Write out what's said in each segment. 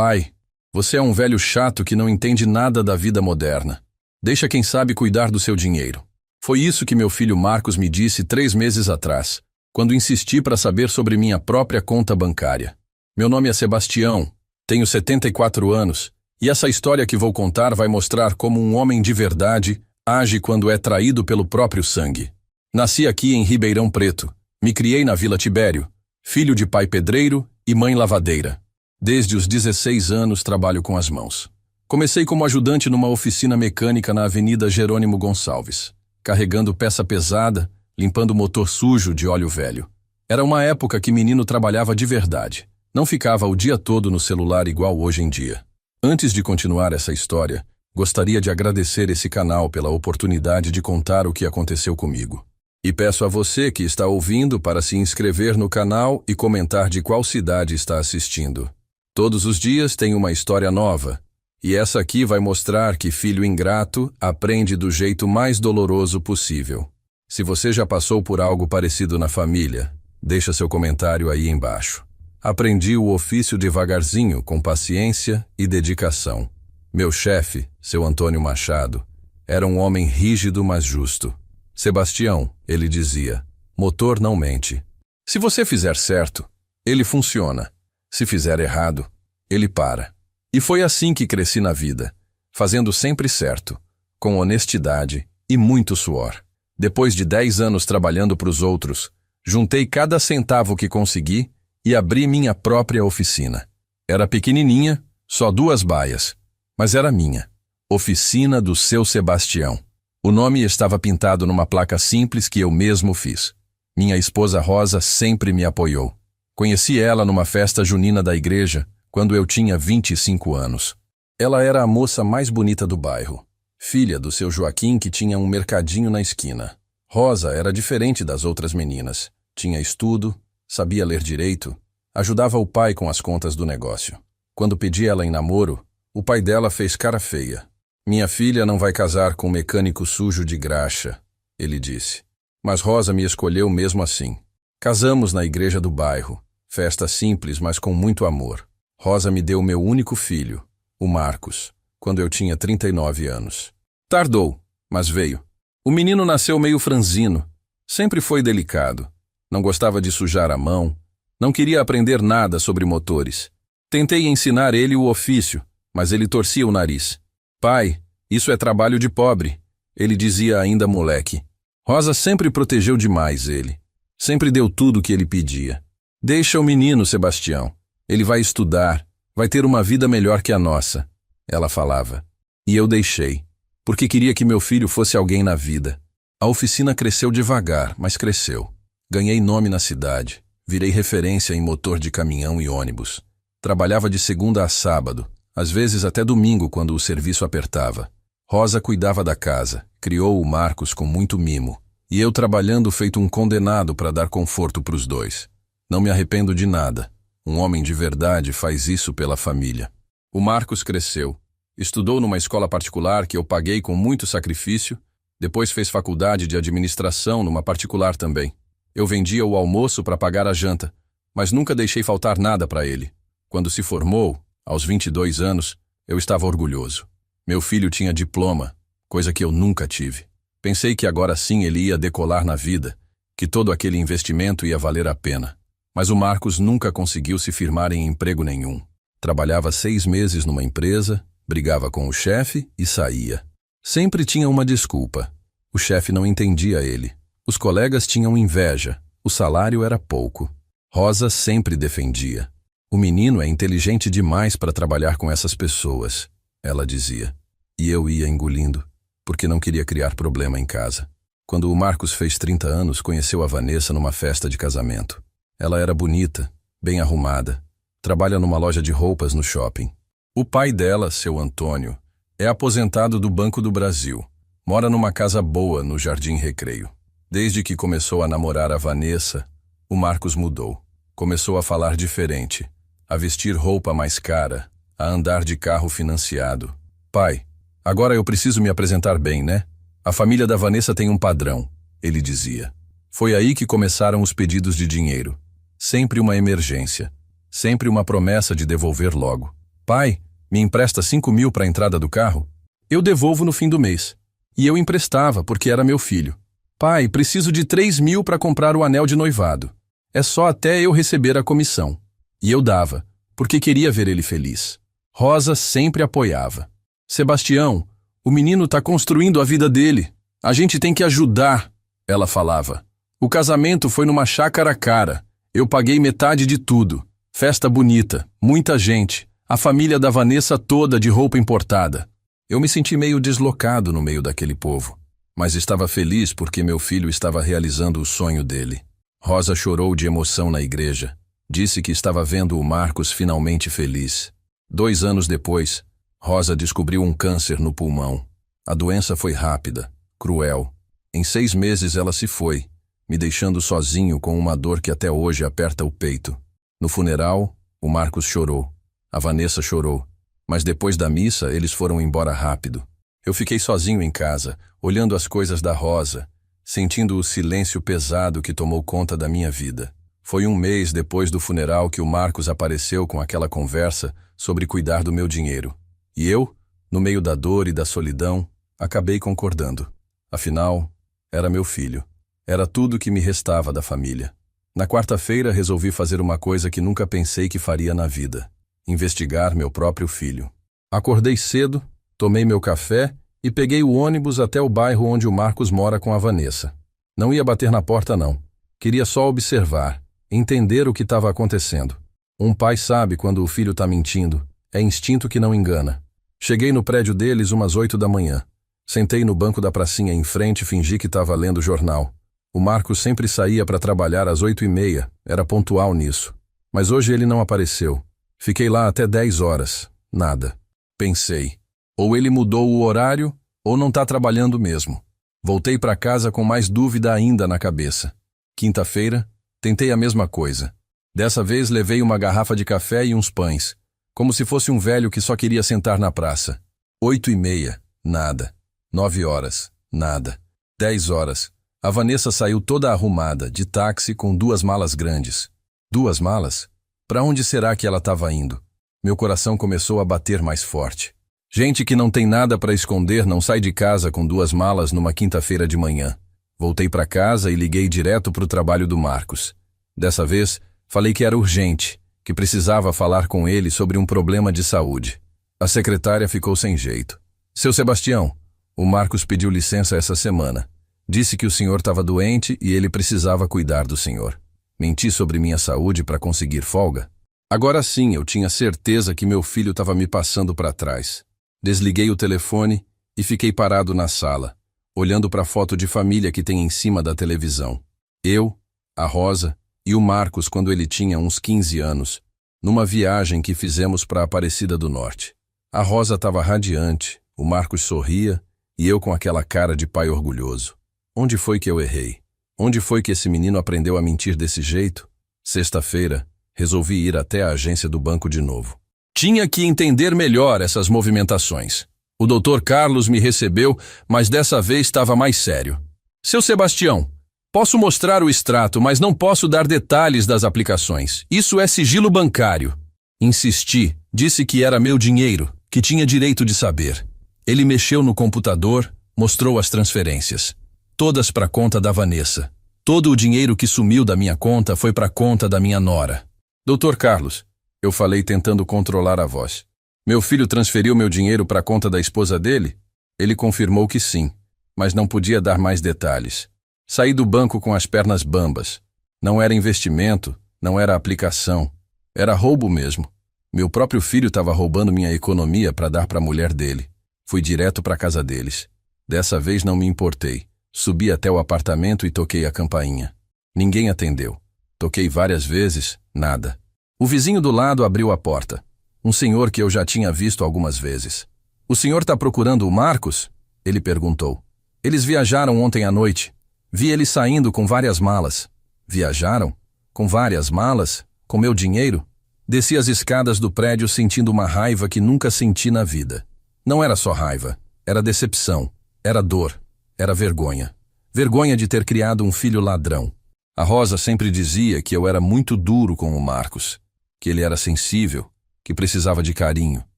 Pai, você é um velho chato que não entende nada da vida moderna. Deixa quem sabe cuidar do seu dinheiro. Foi isso que meu filho Marcos me disse 3 meses atrás, quando insisti para saber sobre minha própria conta bancária. Meu nome é Sebastião, tenho 74 anos, e essa história que vou contar vai mostrar como um homem de verdade age quando é traído pelo próprio sangue. Nasci aqui em Ribeirão Preto, me criei na Vila Tibério, filho de pai pedreiro e mãe lavadeira. Desde os 16 anos trabalho com as mãos. Comecei como ajudante numa oficina mecânica na Avenida Jerônimo Gonçalves, carregando peça pesada, limpando motor sujo de óleo velho. Era uma época que menino trabalhava de verdade. Não ficava o dia todo no celular igual hoje em dia. Antes de continuar essa história, gostaria de agradecer esse canal pela oportunidade de contar o que aconteceu comigo. E peço a você que está ouvindo para se inscrever no canal e comentar de qual cidade está assistindo. Todos os dias tem uma história nova, e essa aqui vai mostrar que filho ingrato aprende do jeito mais doloroso possível. Se você já passou por algo parecido na família, deixa seu comentário aí embaixo. Aprendi o ofício devagarzinho, com paciência e dedicação. Meu chefe, seu Antônio Machado, era um homem rígido, mas justo. Sebastião, ele dizia, motor não mente. Se você fizer certo, ele funciona. Se fizer errado, ele para. E foi assim que cresci na vida, fazendo sempre certo, com honestidade e muito suor. Depois de 10 anos trabalhando para os outros, juntei cada centavo que consegui e abri minha própria oficina. Era pequenininha, só 2 baias, mas era minha. Oficina do Seu Sebastião. O nome estava pintado numa placa simples que eu mesmo fiz. Minha esposa Rosa sempre me apoiou. Conheci ela numa festa junina da igreja, quando eu tinha 25 anos. Ela era a moça mais bonita do bairro, filha do seu Joaquim, que tinha um mercadinho na esquina. Rosa era diferente das outras meninas. Tinha estudo, sabia ler direito, ajudava o pai com as contas do negócio. Quando pedi ela em namoro, o pai dela fez cara feia. Minha filha não vai casar com um mecânico sujo de graxa, ele disse. Mas Rosa me escolheu mesmo assim. Casamos na igreja do bairro. Festa simples, mas com muito amor. Rosa me deu meu único filho, o Marcos, quando eu tinha 39 anos. Tardou, mas veio. O menino nasceu meio franzino. Sempre foi delicado. Não gostava de sujar a mão. Não queria aprender nada sobre motores. Tentei ensinar ele o ofício, mas ele torcia o nariz. Pai, isso é trabalho de pobre, ele dizia ainda moleque. Rosa sempre protegeu demais ele. Sempre deu tudo o que ele pedia. Deixa o menino, Sebastião. Ele vai estudar, vai ter uma vida melhor que a nossa, ela falava. E eu deixei, porque queria que meu filho fosse alguém na vida. A oficina cresceu devagar, mas cresceu. Ganhei nome na cidade, virei referência em motor de caminhão e ônibus. Trabalhava de segunda a sábado, às vezes até domingo quando o serviço apertava. Rosa cuidava da casa, criou o Marcos com muito mimo, e eu trabalhando feito um condenado para dar conforto para os dois. Não me arrependo de nada. Um homem de verdade faz isso pela família. O Marcos cresceu. Estudou numa escola particular que eu paguei com muito sacrifício. Depois fez faculdade de administração numa particular também. Eu vendia o almoço para pagar a janta, mas nunca deixei faltar nada para ele. Quando se formou, aos 22 anos, eu estava orgulhoso. Meu filho tinha diploma, coisa que eu nunca tive. Pensei que agora sim ele ia decolar na vida, que todo aquele investimento ia valer a pena. Mas o Marcos nunca conseguiu se firmar em emprego nenhum. Trabalhava 6 meses numa empresa, brigava com o chefe e saía. Sempre tinha uma desculpa. O chefe não entendia ele. Os colegas tinham inveja. O salário era pouco. Rosa sempre defendia. O menino é inteligente demais para trabalhar com essas pessoas, ela dizia. E eu ia engolindo, porque não queria criar problema em casa. Quando o Marcos fez 30 anos, conheceu a Vanessa numa festa de casamento. Ela era bonita, bem arrumada. Trabalha numa loja de roupas no shopping. O pai dela, seu Antônio, é aposentado do Banco do Brasil. Mora numa casa boa no Jardim Recreio. Desde que começou a namorar a Vanessa, o Marcos mudou. Começou a falar diferente, a vestir roupa mais cara, a andar de carro financiado. Pai, agora eu preciso me apresentar bem, né? A família da Vanessa tem um padrão, ele dizia. Foi aí que começaram os pedidos de dinheiro. Sempre uma emergência. Sempre uma promessa de devolver logo. Pai, me empresta 5.000 para a entrada do carro? Eu devolvo no fim do mês. E eu emprestava, porque era meu filho. Pai, preciso de 3.000 para comprar o anel de noivado. É só até eu receber a comissão. E eu dava, porque queria ver ele feliz. Rosa sempre apoiava. Sebastião, o menino está construindo a vida dele. A gente tem que ajudar, ela falava. O casamento foi numa chácara cara. Eu paguei metade de tudo. Festa bonita, muita gente. A família da Vanessa toda de roupa importada. Eu me senti meio deslocado no meio daquele povo. Mas estava feliz porque meu filho estava realizando o sonho dele. Rosa chorou de emoção na igreja. Disse que estava vendo o Marcos finalmente feliz. 2 anos depois, Rosa descobriu um câncer no pulmão. A doença foi rápida, cruel. Em 6 meses ela se foi, me deixando sozinho com uma dor que até hoje aperta o peito. No funeral, o Marcos chorou. A Vanessa chorou. Mas depois da missa, eles foram embora rápido. Eu fiquei sozinho em casa, olhando as coisas da Rosa, sentindo o silêncio pesado que tomou conta da minha vida. Foi 1 mês depois do funeral que o Marcos apareceu com aquela conversa sobre cuidar do meu dinheiro. E eu, no meio da dor e da solidão, acabei concordando. Afinal, era meu filho. Era tudo que me restava da família. Na quarta-feira resolvi fazer uma coisa que nunca pensei que faria na vida: investigar meu próprio filho. Acordei cedo, tomei meu café e peguei o ônibus até o bairro onde o Marcos mora com a Vanessa. Não ia bater na porta, não. Queria só observar, entender o que estava acontecendo. Um pai sabe quando o filho está mentindo. É instinto que não engana. Cheguei no prédio deles umas 8 da manhã. Sentei no banco da pracinha em frente e fingi que estava lendo o jornal. O Marcos sempre saía para trabalhar às 8h30, era pontual nisso. Mas hoje ele não apareceu. Fiquei lá até 10 horas. Nada. Pensei, ou ele mudou o horário, ou não está trabalhando mesmo. Voltei para casa com mais dúvida ainda na cabeça. Quinta-feira, tentei a mesma coisa. Dessa vez levei uma garrafa de café e uns pães, como se fosse um velho que só queria sentar na praça. 8h30, nada. 9 horas, nada. 10 horas. A Vanessa saiu toda arrumada, de táxi com 2 malas grandes. 2 malas? Para onde será que ela estava indo? Meu coração começou a bater mais forte. Gente que não tem nada para esconder não sai de casa com 2 malas numa quinta-feira de manhã. Voltei para casa e liguei direto para o trabalho do Marcos. Dessa vez, falei que era urgente, que precisava falar com ele sobre um problema de saúde. A secretária ficou sem jeito. Seu Sebastião, o Marcos pediu licença essa semana. Disse que o senhor estava doente e ele precisava cuidar do senhor. Menti sobre minha saúde para conseguir folga? Agora sim, eu tinha certeza que meu filho estava me passando para trás. Desliguei o telefone e fiquei parado na sala, olhando para a foto de família que tem em cima da televisão. Eu, a Rosa e o Marcos quando ele tinha uns 15 anos, numa viagem que fizemos para Aparecida do Norte. A Rosa estava radiante, o Marcos sorria e eu com aquela cara de pai orgulhoso. Onde foi que eu errei? Onde foi que esse menino aprendeu a mentir desse jeito? Sexta-feira, resolvi ir até a agência do banco de novo. Tinha que entender melhor essas movimentações. O Dr. Carlos me recebeu, mas dessa vez estava mais sério. Seu Sebastião, posso mostrar o extrato, mas não posso dar detalhes das aplicações. Isso é sigilo bancário. Insisti, disse que era meu dinheiro, que tinha direito de saber. Ele mexeu no computador, mostrou as transferências. Todas para a conta da Vanessa. Todo o dinheiro que sumiu da minha conta foi para a conta da minha nora. Dr. Carlos, eu falei tentando controlar a voz. Meu filho transferiu meu dinheiro para a conta da esposa dele? Ele confirmou que sim, mas não podia dar mais detalhes. Saí do banco com as pernas bambas. Não era investimento, não era aplicação. Era roubo mesmo. Meu próprio filho estava roubando minha economia para dar para a mulher dele. Fui direto para a casa deles. Dessa vez não me importei. Subi até o apartamento e toquei a campainha. Ninguém atendeu. Toquei várias vezes, nada. O vizinho do lado abriu a porta. Um senhor que eu já tinha visto algumas vezes. O senhor está procurando o Marcos? Ele perguntou. Eles viajaram ontem à noite. Vi eles saindo com várias malas. Viajaram? Com várias malas? Com meu dinheiro? Desci as escadas do prédio sentindo uma raiva que nunca senti na vida. Não era só raiva. Era decepção. Era dor. Era vergonha. Vergonha de ter criado um filho ladrão. A Rosa sempre dizia que eu era muito duro com o Marcos, que ele era sensível, que precisava de carinho.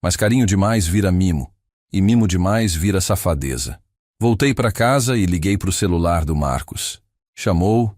Mas carinho demais vira mimo, e mimo demais vira safadeza. Voltei para casa e liguei para o celular do Marcos. Chamou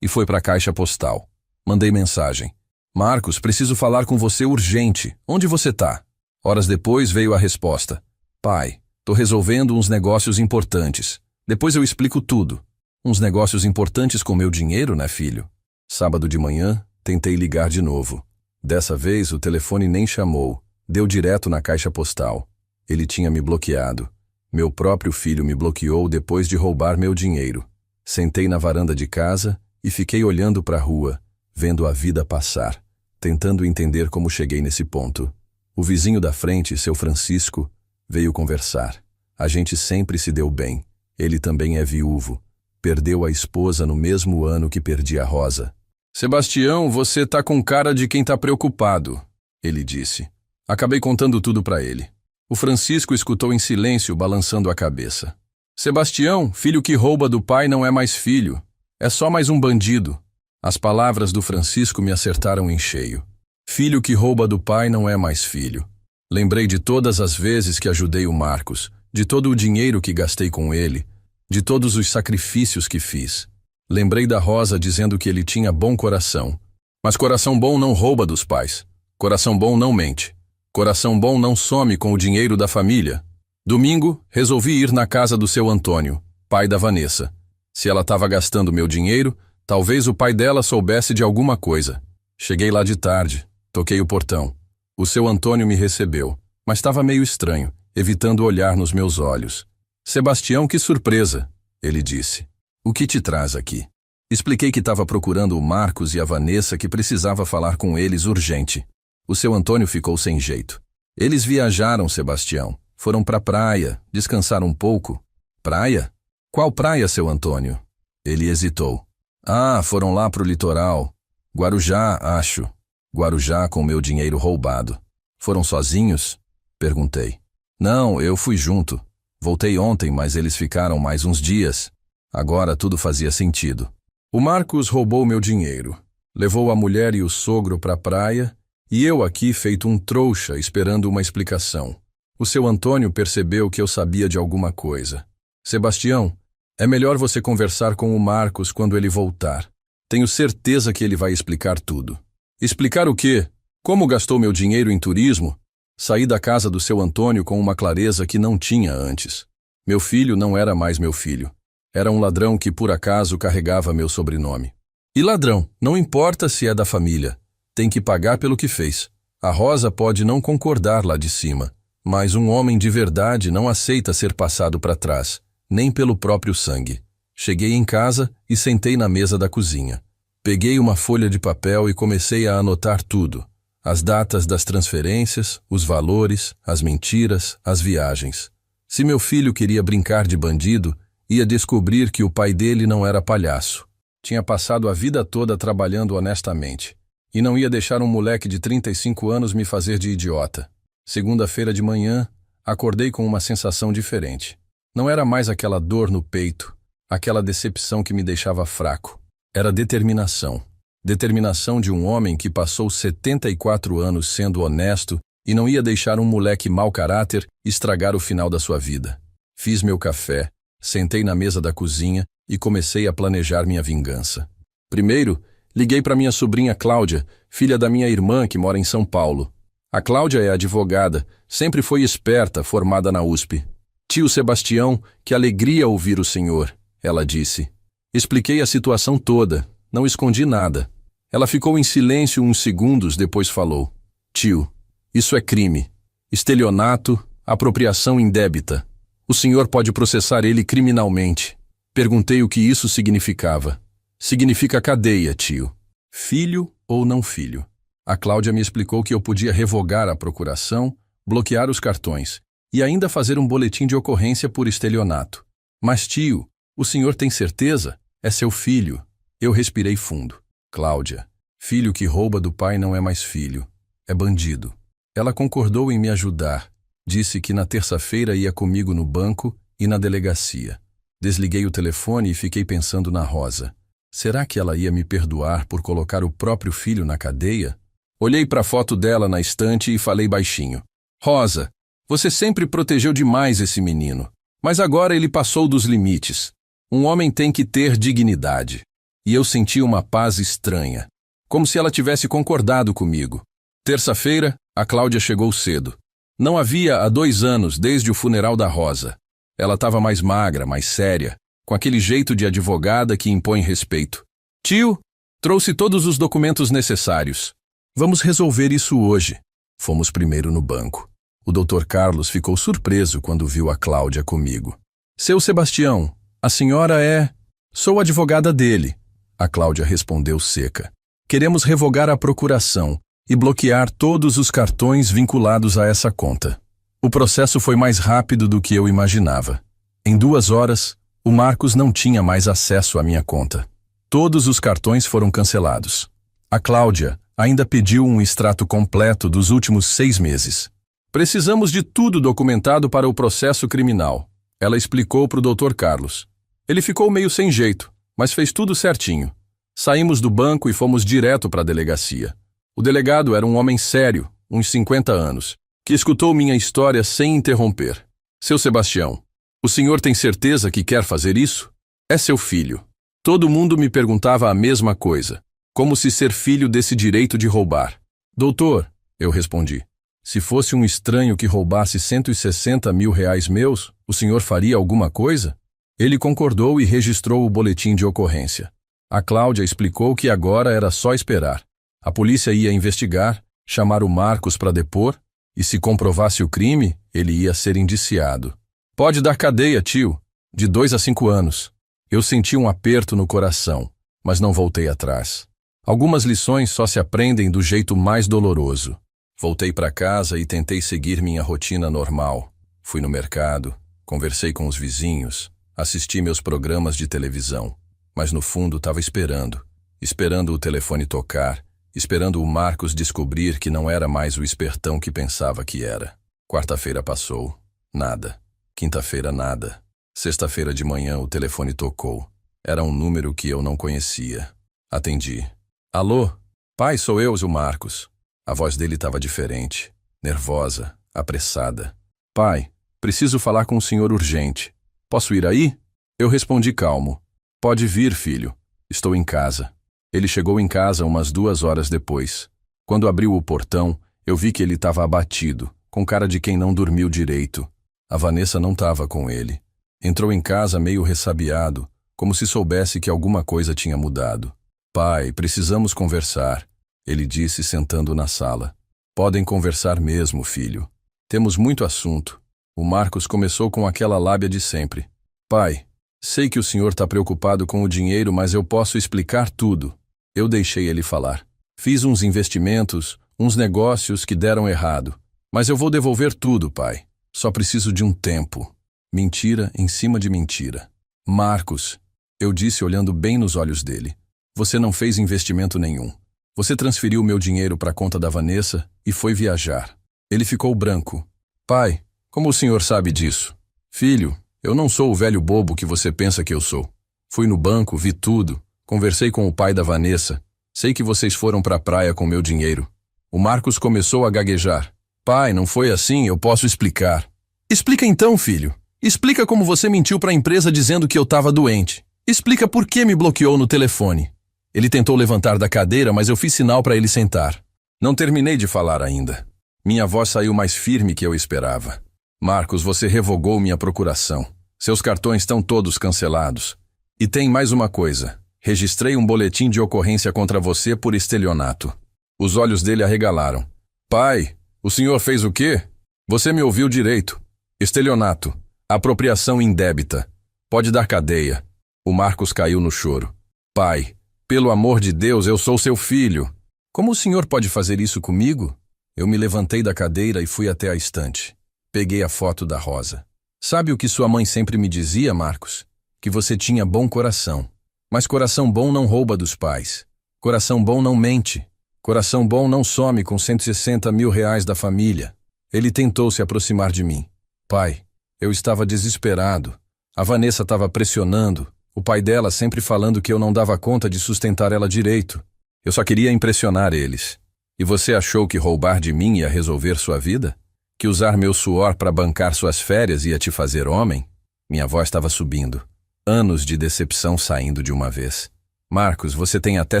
e foi para a caixa postal. Mandei mensagem. Marcos, preciso falar com você urgente. Onde você tá? Horas depois veio a resposta. Pai, tô resolvendo uns negócios importantes. Depois eu explico tudo. Uns negócios importantes com meu dinheiro, né, filho? Sábado de manhã, tentei ligar de novo. Dessa vez, o telefone nem chamou. Deu direto na caixa postal. Ele tinha me bloqueado. Meu próprio filho me bloqueou depois de roubar meu dinheiro. Sentei na varanda de casa e fiquei olhando para a rua, vendo a vida passar, tentando entender como cheguei nesse ponto. O vizinho da frente, seu Francisco, veio conversar. A gente sempre se deu bem. Ele também é viúvo. Perdeu a esposa no mesmo ano que perdi a Rosa. Sebastião, você tá com cara de quem tá preocupado, ele disse. Acabei contando tudo para ele. O Francisco escutou em silêncio, balançando a cabeça. Sebastião, filho que rouba do pai não é mais filho. É só mais um bandido. As palavras do Francisco me acertaram em cheio. Filho que rouba do pai não é mais filho. Lembrei de todas as vezes que ajudei o Marcos, de todo o dinheiro que gastei com ele, de todos os sacrifícios que fiz. Lembrei da Rosa dizendo que ele tinha bom coração. Mas coração bom não rouba dos pais. Coração bom não mente. Coração bom não some com o dinheiro da família. Domingo, resolvi ir na casa do seu Antônio, pai da Vanessa. Se ela estava gastando meu dinheiro, talvez o pai dela soubesse de alguma coisa. Cheguei lá de tarde, toquei o portão. O seu Antônio me recebeu, mas estava meio estranho, evitando olhar nos meus olhos. Sebastião, que surpresa, ele disse. O que te traz aqui? Expliquei que estava procurando o Marcos e a Vanessa, que precisava falar com eles urgente. O seu Antônio ficou sem jeito. Eles viajaram, Sebastião. Foram pra praia, descansaram um pouco. Praia? Qual praia, seu Antônio? Ele hesitou. Ah, foram lá pro litoral. Guarujá, acho. Guarujá com meu dinheiro roubado. Foram sozinhos? Perguntei. Não, eu fui junto. Voltei ontem, mas eles ficaram mais uns dias. Agora tudo fazia sentido. O Marcos roubou meu dinheiro. Levou a mulher e o sogro pra praia, e eu aqui feito um trouxa esperando uma explicação. O seu Antônio percebeu que eu sabia de alguma coisa. Sebastião, é melhor você conversar com o Marcos quando ele voltar. Tenho certeza que ele vai explicar tudo. Explicar o quê? Como gastou meu dinheiro em turismo? Saí da casa do seu Antônio com uma clareza que não tinha antes. Meu filho não era mais meu filho. Era um ladrão que por acaso carregava meu sobrenome. E ladrão, não importa se é da família. Tem que pagar pelo que fez. A Rosa pode não concordar lá de cima, mas um homem de verdade não aceita ser passado para trás, nem pelo próprio sangue. Cheguei em casa e sentei na mesa da cozinha. Peguei uma folha de papel e comecei a anotar tudo. As datas das transferências, os valores, as mentiras, as viagens. Se meu filho queria brincar de bandido, ia descobrir que o pai dele não era palhaço. Tinha passado a vida toda trabalhando honestamente. E não ia deixar um moleque de 35 anos me fazer de idiota. Segunda-feira de manhã, acordei com uma sensação diferente. Não era mais aquela dor no peito, aquela decepção que me deixava fraco. Era determinação. Determinação de um homem que passou 74 anos sendo honesto e não ia deixar um moleque mau caráter estragar o final da sua vida. Fiz meu café, sentei na mesa da cozinha e comecei a planejar minha vingança. Primeiro, liguei para minha sobrinha Cláudia, filha da minha irmã que mora em São Paulo. A Cláudia é advogada, sempre foi esperta, formada na USP. Tio Sebastião, que alegria ouvir o senhor, ela disse. Expliquei a situação toda, não escondi nada. Ela ficou em silêncio uns segundos, depois falou. Tio, isso é crime. Estelionato, apropriação indébita. O senhor pode processar ele criminalmente. Perguntei o que isso significava. Significa cadeia, tio. Filho ou não filho? A Cláudia me explicou que eu podia revogar a procuração, bloquear os cartões e ainda fazer um boletim de ocorrência por estelionato. Mas, tio, o senhor tem certeza? É seu filho. Eu respirei fundo. Cláudia, filho que rouba do pai não é mais filho. É bandido. Ela concordou em me ajudar. Disse que na terça-feira ia comigo no banco e na delegacia. Desliguei o telefone e fiquei pensando na Rosa. Será que ela ia me perdoar por colocar o próprio filho na cadeia? Olhei para a foto dela na estante e falei baixinho. Rosa, você sempre protegeu demais esse menino. Mas agora ele passou dos limites. Um homem tem que ter dignidade. E eu senti uma paz estranha, como se ela tivesse concordado comigo. Terça-feira, a Cláudia chegou cedo. Não havia há 2 anos desde o funeral da Rosa. Ela estava mais magra, mais séria, com aquele jeito de advogada que impõe respeito. Tio, trouxe todos os documentos necessários. Vamos resolver isso hoje. Fomos primeiro no banco. O Dr. Carlos ficou surpreso quando viu a Cláudia comigo. Seu Sebastião, a senhora é... Sou advogada dele. A Cláudia respondeu seca. Queremos revogar a procuração e bloquear todos os cartões vinculados a essa conta. O processo foi mais rápido do que eu imaginava. Em 2 horas, o Marcos não tinha mais acesso à minha conta. Todos os cartões foram cancelados. A Cláudia ainda pediu um extrato completo dos últimos 6 meses. Precisamos de tudo documentado para o processo criminal. Ela explicou para o Dr. Carlos. Ele ficou meio sem jeito, mas fez tudo certinho. Saímos do banco e fomos direto para a delegacia. O delegado era um homem sério, uns 50 anos, que escutou minha história sem interromper. Seu Sebastião, o senhor tem certeza que quer fazer isso? É seu filho. Todo mundo me perguntava a mesma coisa, como se ser filho desse direito de roubar. Doutor, eu respondi, se fosse um estranho que roubasse 160 mil reais meus, o senhor faria alguma coisa? Ele concordou e registrou o boletim de ocorrência. A Cláudia explicou que agora era só esperar. A polícia ia investigar, chamar o Marcos para depor, e se comprovasse o crime, ele ia ser indiciado. Pode dar cadeia, tio, de 2 a 5 anos. Eu senti um aperto no coração, mas não voltei atrás. Algumas lições só se aprendem do jeito mais doloroso. Voltei para casa e tentei seguir minha rotina normal. Fui no mercado, conversei com os vizinhos, assisti meus programas de televisão, mas no fundo estava esperando o telefone tocar, esperando o Marcos descobrir que não era mais o espertão que pensava que era. Quarta-feira passou. Nada. Quinta-feira, nada. Sexta-feira de manhã o telefone tocou. Era um número que eu não conhecia. Atendi. Alô? Pai, sou eu, o Marcos. A voz dele estava diferente, nervosa, apressada. Pai, preciso falar com o senhor urgente. Posso ir aí? Eu respondi calmo. Pode vir, filho. Estou em casa. Ele chegou em casa umas 2 horas depois. Quando abriu o portão, eu vi que ele estava abatido, com cara de quem não dormiu direito. A Vanessa não estava com ele. Entrou em casa meio ressabiado, como se soubesse que alguma coisa tinha mudado. Pai, precisamos conversar, ele disse sentando na sala. Podem conversar mesmo, filho. Temos muito assunto. O Marcos começou com aquela lábia de sempre. Pai, sei que o senhor está preocupado com o dinheiro, mas eu posso explicar tudo. Eu deixei ele falar. Fiz uns investimentos, uns negócios que deram errado. Mas eu vou devolver tudo, pai. Só preciso de um tempo. Mentira em cima de mentira. Marcos, eu disse olhando bem nos olhos dele. Você não fez investimento nenhum. Você transferiu meu dinheiro para a conta da Vanessa e foi viajar. Ele ficou branco. Pai, como o senhor sabe disso? Filho, eu não sou o velho bobo que você pensa que eu sou. Fui no banco, vi tudo. Conversei com o pai da Vanessa. Sei que vocês foram para a praia com meu dinheiro. O Marcos começou a gaguejar. Pai, não foi assim, eu posso explicar. Explica então, filho. Explica como você mentiu para a empresa dizendo que eu estava doente. Explica por que me bloqueou no telefone. Ele tentou levantar da cadeira, mas eu fiz sinal para ele sentar. Não terminei de falar ainda. Minha voz saiu mais firme que eu esperava. Marcos, você revogou minha procuração. Seus cartões estão todos cancelados. E tem mais uma coisa. Registrei um boletim de ocorrência contra você por estelionato. Os olhos dele arregalaram. Pai, o senhor fez o quê? Você me ouviu direito. Estelionato. Apropriação indébita. Pode dar cadeia. O Marcos caiu no choro. Pai, pelo amor de Deus, eu sou seu filho. Como o senhor pode fazer isso comigo? Eu me levantei da cadeira e fui até a estante. Peguei a foto da Rosa. Sabe o que sua mãe sempre me dizia, Marcos? Que você tinha bom coração. Mas coração bom não rouba dos pais. Coração bom não mente. Coração bom não some com 160 mil reais da família. Ele tentou se aproximar de mim. Pai, eu estava desesperado. A Vanessa estava pressionando. O pai dela sempre falando que eu não dava conta de sustentar ela direito. Eu só queria impressionar eles. E você achou que roubar de mim ia resolver sua vida? Que usar meu suor para bancar suas férias ia te fazer homem? Minha voz estava subindo. Anos de decepção saindo de uma vez. Marcos, você tem até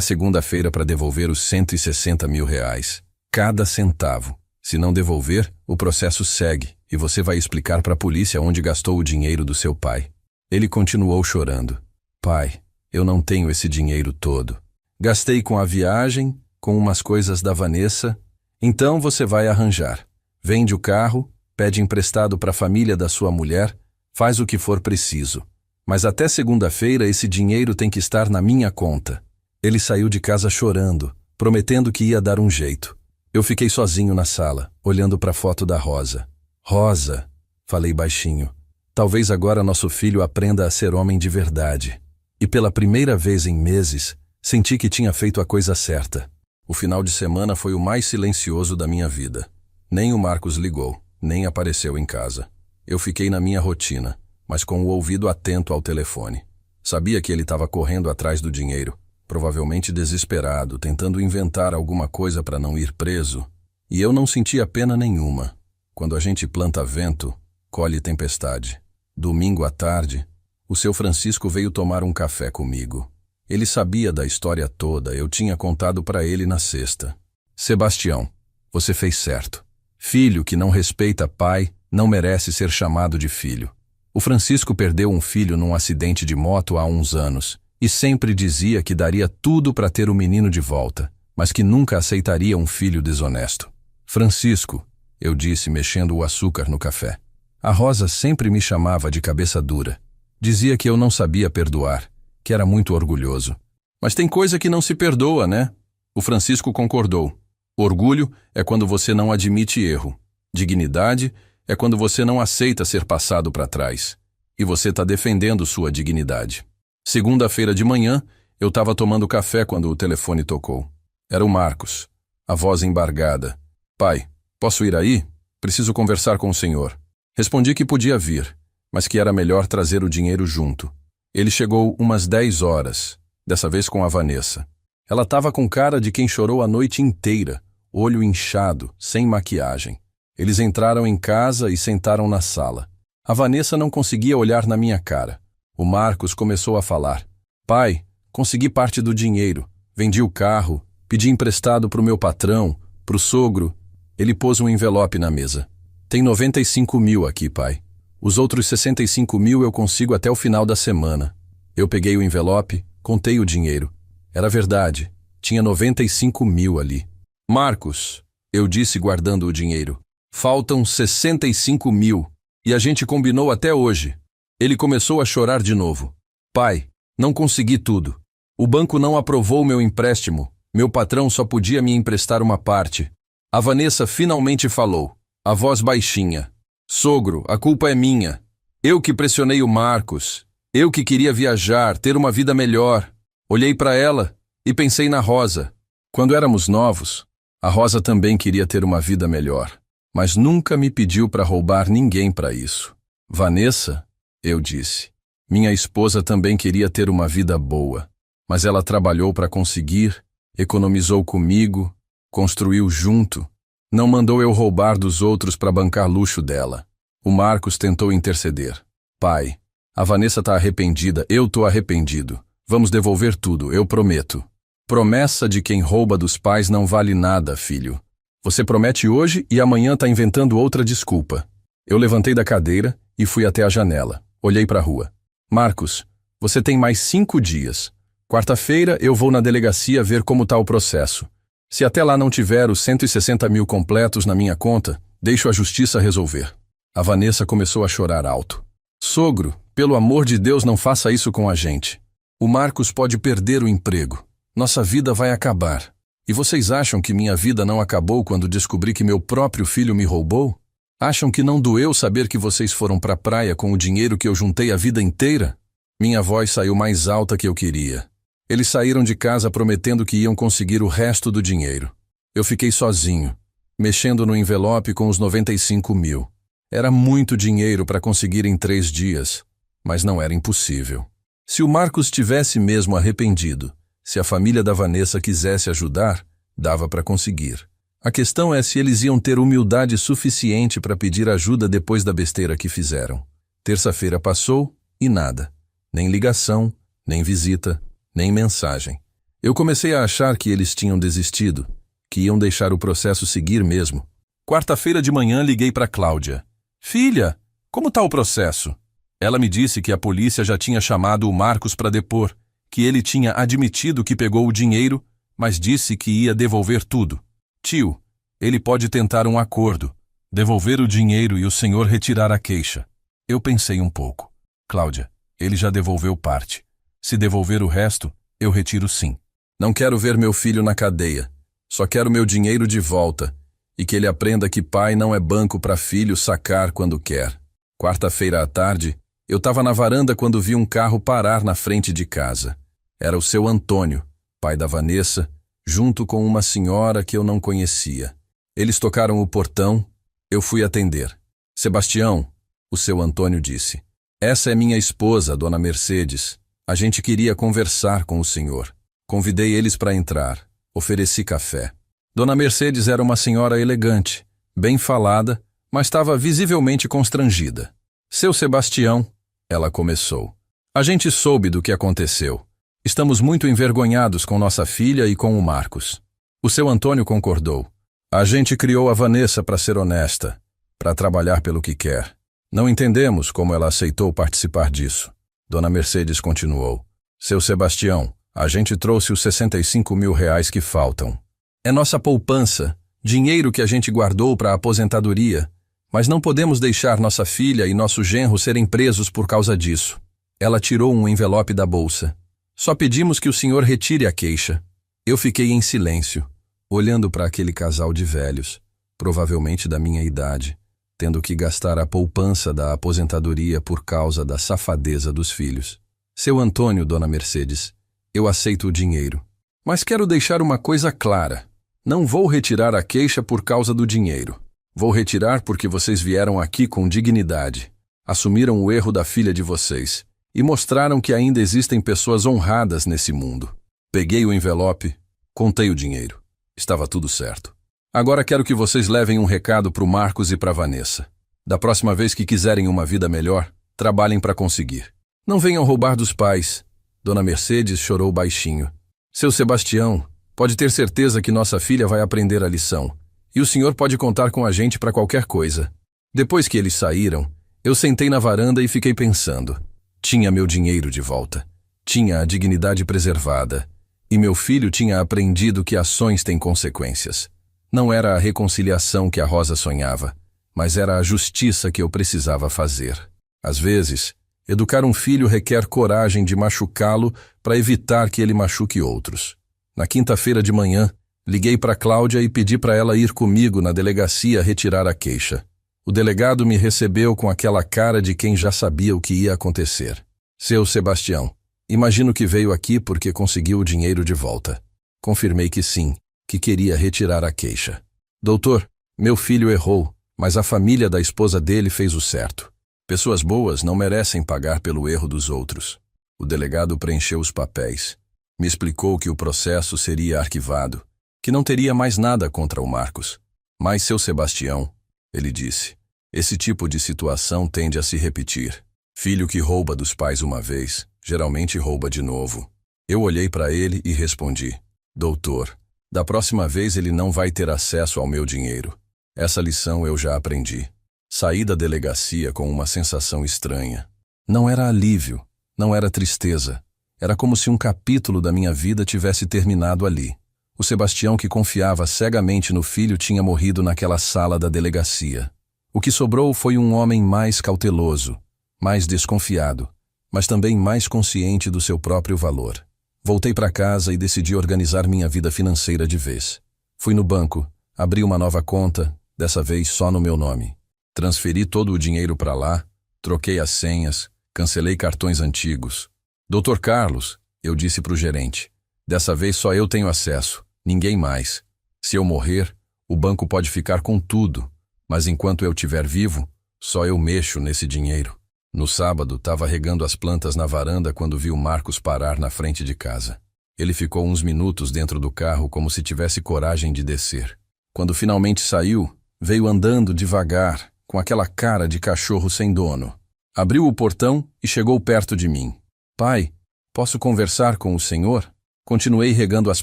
segunda-feira para devolver os 160 mil reais. Cada centavo. Se não devolver, o processo segue e você vai explicar para a polícia onde gastou o dinheiro do seu pai. Ele continuou chorando. Pai, eu não tenho esse dinheiro todo. Gastei com a viagem, com umas coisas da Vanessa. Então você vai arranjar. Vende o carro, pede emprestado para a família da sua mulher, faz o que for preciso. Mas até segunda-feira esse dinheiro tem que estar na minha conta. Ele saiu de casa chorando, prometendo que ia dar um jeito. Eu fiquei sozinho na sala, olhando para a foto da Rosa. Rosa, falei baixinho. Talvez agora nosso filho aprenda a ser homem de verdade. E pela primeira vez em meses, senti que tinha feito a coisa certa. O final de semana foi o mais silencioso da minha vida. Nem o Marcos ligou, nem apareceu em casa. Eu fiquei na minha rotina, mas com o ouvido atento ao telefone. Sabia que ele estava correndo atrás do dinheiro, provavelmente desesperado, tentando inventar alguma coisa para não ir preso. E eu não sentia pena nenhuma. Quando a gente planta vento, colhe tempestade. Domingo à tarde, o seu Francisco veio tomar um café comigo. Ele sabia da história toda, eu tinha contado para ele na sexta. Sebastião, você fez certo. Filho que não respeita pai não merece ser chamado de filho. O Francisco perdeu um filho num acidente de moto há uns anos e sempre dizia que daria tudo para ter o menino de volta, mas que nunca aceitaria um filho desonesto. Francisco, eu disse mexendo o açúcar no café. A Rosa sempre me chamava de cabeça dura. Dizia que eu não sabia perdoar, que era muito orgulhoso. Mas tem coisa que não se perdoa, né? O Francisco concordou. Orgulho é quando você não admite erro. Dignidade é quando você não aceita ser passado para trás. E você está defendendo sua dignidade. Segunda-feira de manhã, eu estava tomando café quando o telefone tocou. Era o Marcos, a voz embargada. Pai, posso ir aí? Preciso conversar com o senhor. Respondi que podia vir, mas que era melhor trazer o dinheiro junto. Ele chegou umas 10 horas, dessa vez com a Vanessa. Ela estava com cara de quem chorou a noite inteira, olho inchado, sem maquiagem. Eles entraram em casa e sentaram na sala. A Vanessa não conseguia olhar na minha cara. O Marcos começou a falar. Pai, consegui parte do dinheiro. Vendi o carro, pedi emprestado para o meu patrão, para o sogro. Ele pôs um envelope na mesa. Tem 95 mil aqui, pai. Os outros 65 mil eu consigo até o final da semana. Eu peguei o envelope, contei o dinheiro. Era verdade, tinha 95 mil ali. Marcos, eu disse guardando o dinheiro. Faltam 65 mil. E a gente combinou até hoje. Ele começou a chorar de novo. Pai, não consegui tudo. O banco não aprovou meu empréstimo. Meu patrão só podia me emprestar uma parte. A Vanessa finalmente falou, a voz baixinha. Sogro, a culpa é minha. Eu que pressionei o Marcos. Eu que queria viajar, ter uma vida melhor. Olhei para ela e pensei na Rosa. Quando éramos novos, a Rosa também queria ter uma vida melhor, mas nunca me pediu para roubar ninguém para isso. Vanessa, eu disse, minha esposa também queria ter uma vida boa, mas ela trabalhou para conseguir, economizou comigo, construiu junto, não mandou eu roubar dos outros para bancar luxo dela. O Marcos tentou interceder. Pai, a Vanessa tá arrependida, eu tô arrependido. Vamos devolver tudo, eu prometo. Promessa de quem rouba dos pais não vale nada, filho. Você promete hoje e amanhã tá inventando outra desculpa. Eu levantei da cadeira e fui até a janela. Olhei para a rua. Marcos, você tem mais 5 dias. Quarta-feira eu vou na delegacia ver como tá o processo. Se até lá não tiver os 160 mil completos na minha conta, deixo a justiça resolver. A Vanessa começou a chorar alto. Sogro, pelo amor de Deus, não faça isso com a gente. O Marcos pode perder o emprego. Nossa vida vai acabar. E vocês acham que minha vida não acabou quando descobri que meu próprio filho me roubou? Acham que não doeu saber que vocês foram pra praia com o dinheiro que eu juntei a vida inteira? Minha voz saiu mais alta que eu queria. Eles saíram de casa prometendo que iam conseguir o resto do dinheiro. Eu fiquei sozinho, mexendo no envelope com os 95 mil. Era muito dinheiro para conseguir em 3 dias, mas não era impossível. Se o Marcos tivesse mesmo arrependido, se a família da Vanessa quisesse ajudar, dava para conseguir. A questão é se eles iam ter humildade suficiente para pedir ajuda depois da besteira que fizeram. Terça-feira passou e nada. Nem ligação, nem visita, nem mensagem. Eu comecei a achar que eles tinham desistido, que iam deixar o processo seguir mesmo. Quarta-feira de manhã liguei para Cláudia. Filha, como está o processo? Ela me disse que a polícia já tinha chamado o Marcos para depor, que ele tinha admitido que pegou o dinheiro, mas disse que ia devolver tudo. Tio, ele pode tentar um acordo, devolver o dinheiro e o senhor retirar a queixa. Eu pensei um pouco. Cláudia, ele já devolveu parte. Se devolver o resto, eu retiro sim. Não quero ver meu filho na cadeia. Só quero meu dinheiro de volta e que ele aprenda que pai não é banco para filho sacar quando quer. Quarta-feira à tarde, eu estava na varanda quando vi um carro parar na frente de casa. Era o seu Antônio, pai da Vanessa, junto com uma senhora que eu não conhecia. Eles tocaram o portão, eu fui atender. Sebastião, o seu Antônio disse, essa é minha esposa, dona Mercedes. A gente queria conversar com o senhor. Convidei eles para entrar. Ofereci café. Dona Mercedes era uma senhora elegante, bem falada, mas estava visivelmente constrangida. Seu Sebastião, ela começou. A gente soube do que aconteceu. Estamos muito envergonhados com nossa filha e com o Marcos. O seu Antônio concordou. A gente criou a Vanessa para ser honesta, para trabalhar pelo que quer. Não entendemos como ela aceitou participar disso. Dona Mercedes continuou. Seu Sebastião, a gente trouxe os 65 mil reais que faltam. É nossa poupança, dinheiro que a gente guardou para a aposentadoria, mas não podemos deixar nossa filha e nosso genro serem presos por causa disso. Ela tirou um envelope da bolsa. Só pedimos que o senhor retire a queixa. Eu fiquei em silêncio, olhando para aquele casal de velhos, provavelmente da minha idade, tendo que gastar a poupança da aposentadoria por causa da safadeza dos filhos. Seu Antônio, dona Mercedes, eu aceito o dinheiro. Mas quero deixar uma coisa clara. Não vou retirar a queixa por causa do dinheiro. Vou retirar porque vocês vieram aqui com dignidade, assumiram o erro da filha de vocês e mostraram que ainda existem pessoas honradas nesse mundo. Peguei o envelope, contei o dinheiro. Estava tudo certo. Agora quero que vocês levem um recado para o Marcos e para a Vanessa. Da próxima vez que quiserem uma vida melhor, trabalhem para conseguir. Não venham roubar dos pais. Dona Mercedes chorou baixinho. Seu Sebastião, pode ter certeza que nossa filha vai aprender a lição. E o senhor pode contar com a gente para qualquer coisa. Depois que eles saíram, eu sentei na varanda e fiquei pensando. Tinha meu dinheiro de volta. Tinha a dignidade preservada. E meu filho tinha aprendido que ações têm consequências. Não era a reconciliação que a Rosa sonhava, mas era a justiça que eu precisava fazer. Às vezes, educar um filho requer coragem de machucá-lo para evitar que ele machuque outros. Na quinta-feira de manhã, liguei para Cláudia e pedi para ela ir comigo na delegacia retirar a queixa. O delegado me recebeu com aquela cara de quem já sabia o que ia acontecer. Seu Sebastião, imagino que veio aqui porque conseguiu o dinheiro de volta. Confirmei que sim, que queria retirar a queixa. Doutor, meu filho errou, mas a família da esposa dele fez o certo. Pessoas boas não merecem pagar pelo erro dos outros. O delegado preencheu os papéis. Me explicou que o processo seria arquivado, que não teria mais nada contra o Marcos. Mas seu Sebastião, ele disse, esse tipo de situação tende a se repetir. Filho que rouba dos pais uma vez, geralmente rouba de novo. Eu olhei para ele e respondi, doutor, da próxima vez ele não vai ter acesso ao meu dinheiro. Essa lição eu já aprendi. Saí da delegacia com uma sensação estranha. Não era alívio, não era tristeza. Era como se um capítulo da minha vida tivesse terminado ali. O Sebastião que confiava cegamente no filho tinha morrido naquela sala da delegacia. O que sobrou foi um homem mais cauteloso, mais desconfiado, mas também mais consciente do seu próprio valor. Voltei para casa e decidi organizar minha vida financeira de vez. Fui no banco, abri uma nova conta, dessa vez só no meu nome. Transferi todo o dinheiro para lá, troquei as senhas, cancelei cartões antigos. Doutor Carlos, eu disse para o gerente, dessa vez só eu tenho acesso, ninguém mais. Se eu morrer, o banco pode ficar com tudo, mas enquanto eu estiver vivo, só eu mexo nesse dinheiro. No sábado, estava regando as plantas na varanda quando vi o Marcos parar na frente de casa. Ele ficou uns minutos dentro do carro como se tivesse coragem de descer. Quando finalmente saiu, veio andando devagar, com aquela cara de cachorro sem dono. Abriu o portão e chegou perto de mim. Pai, posso conversar com o senhor? Continuei regando as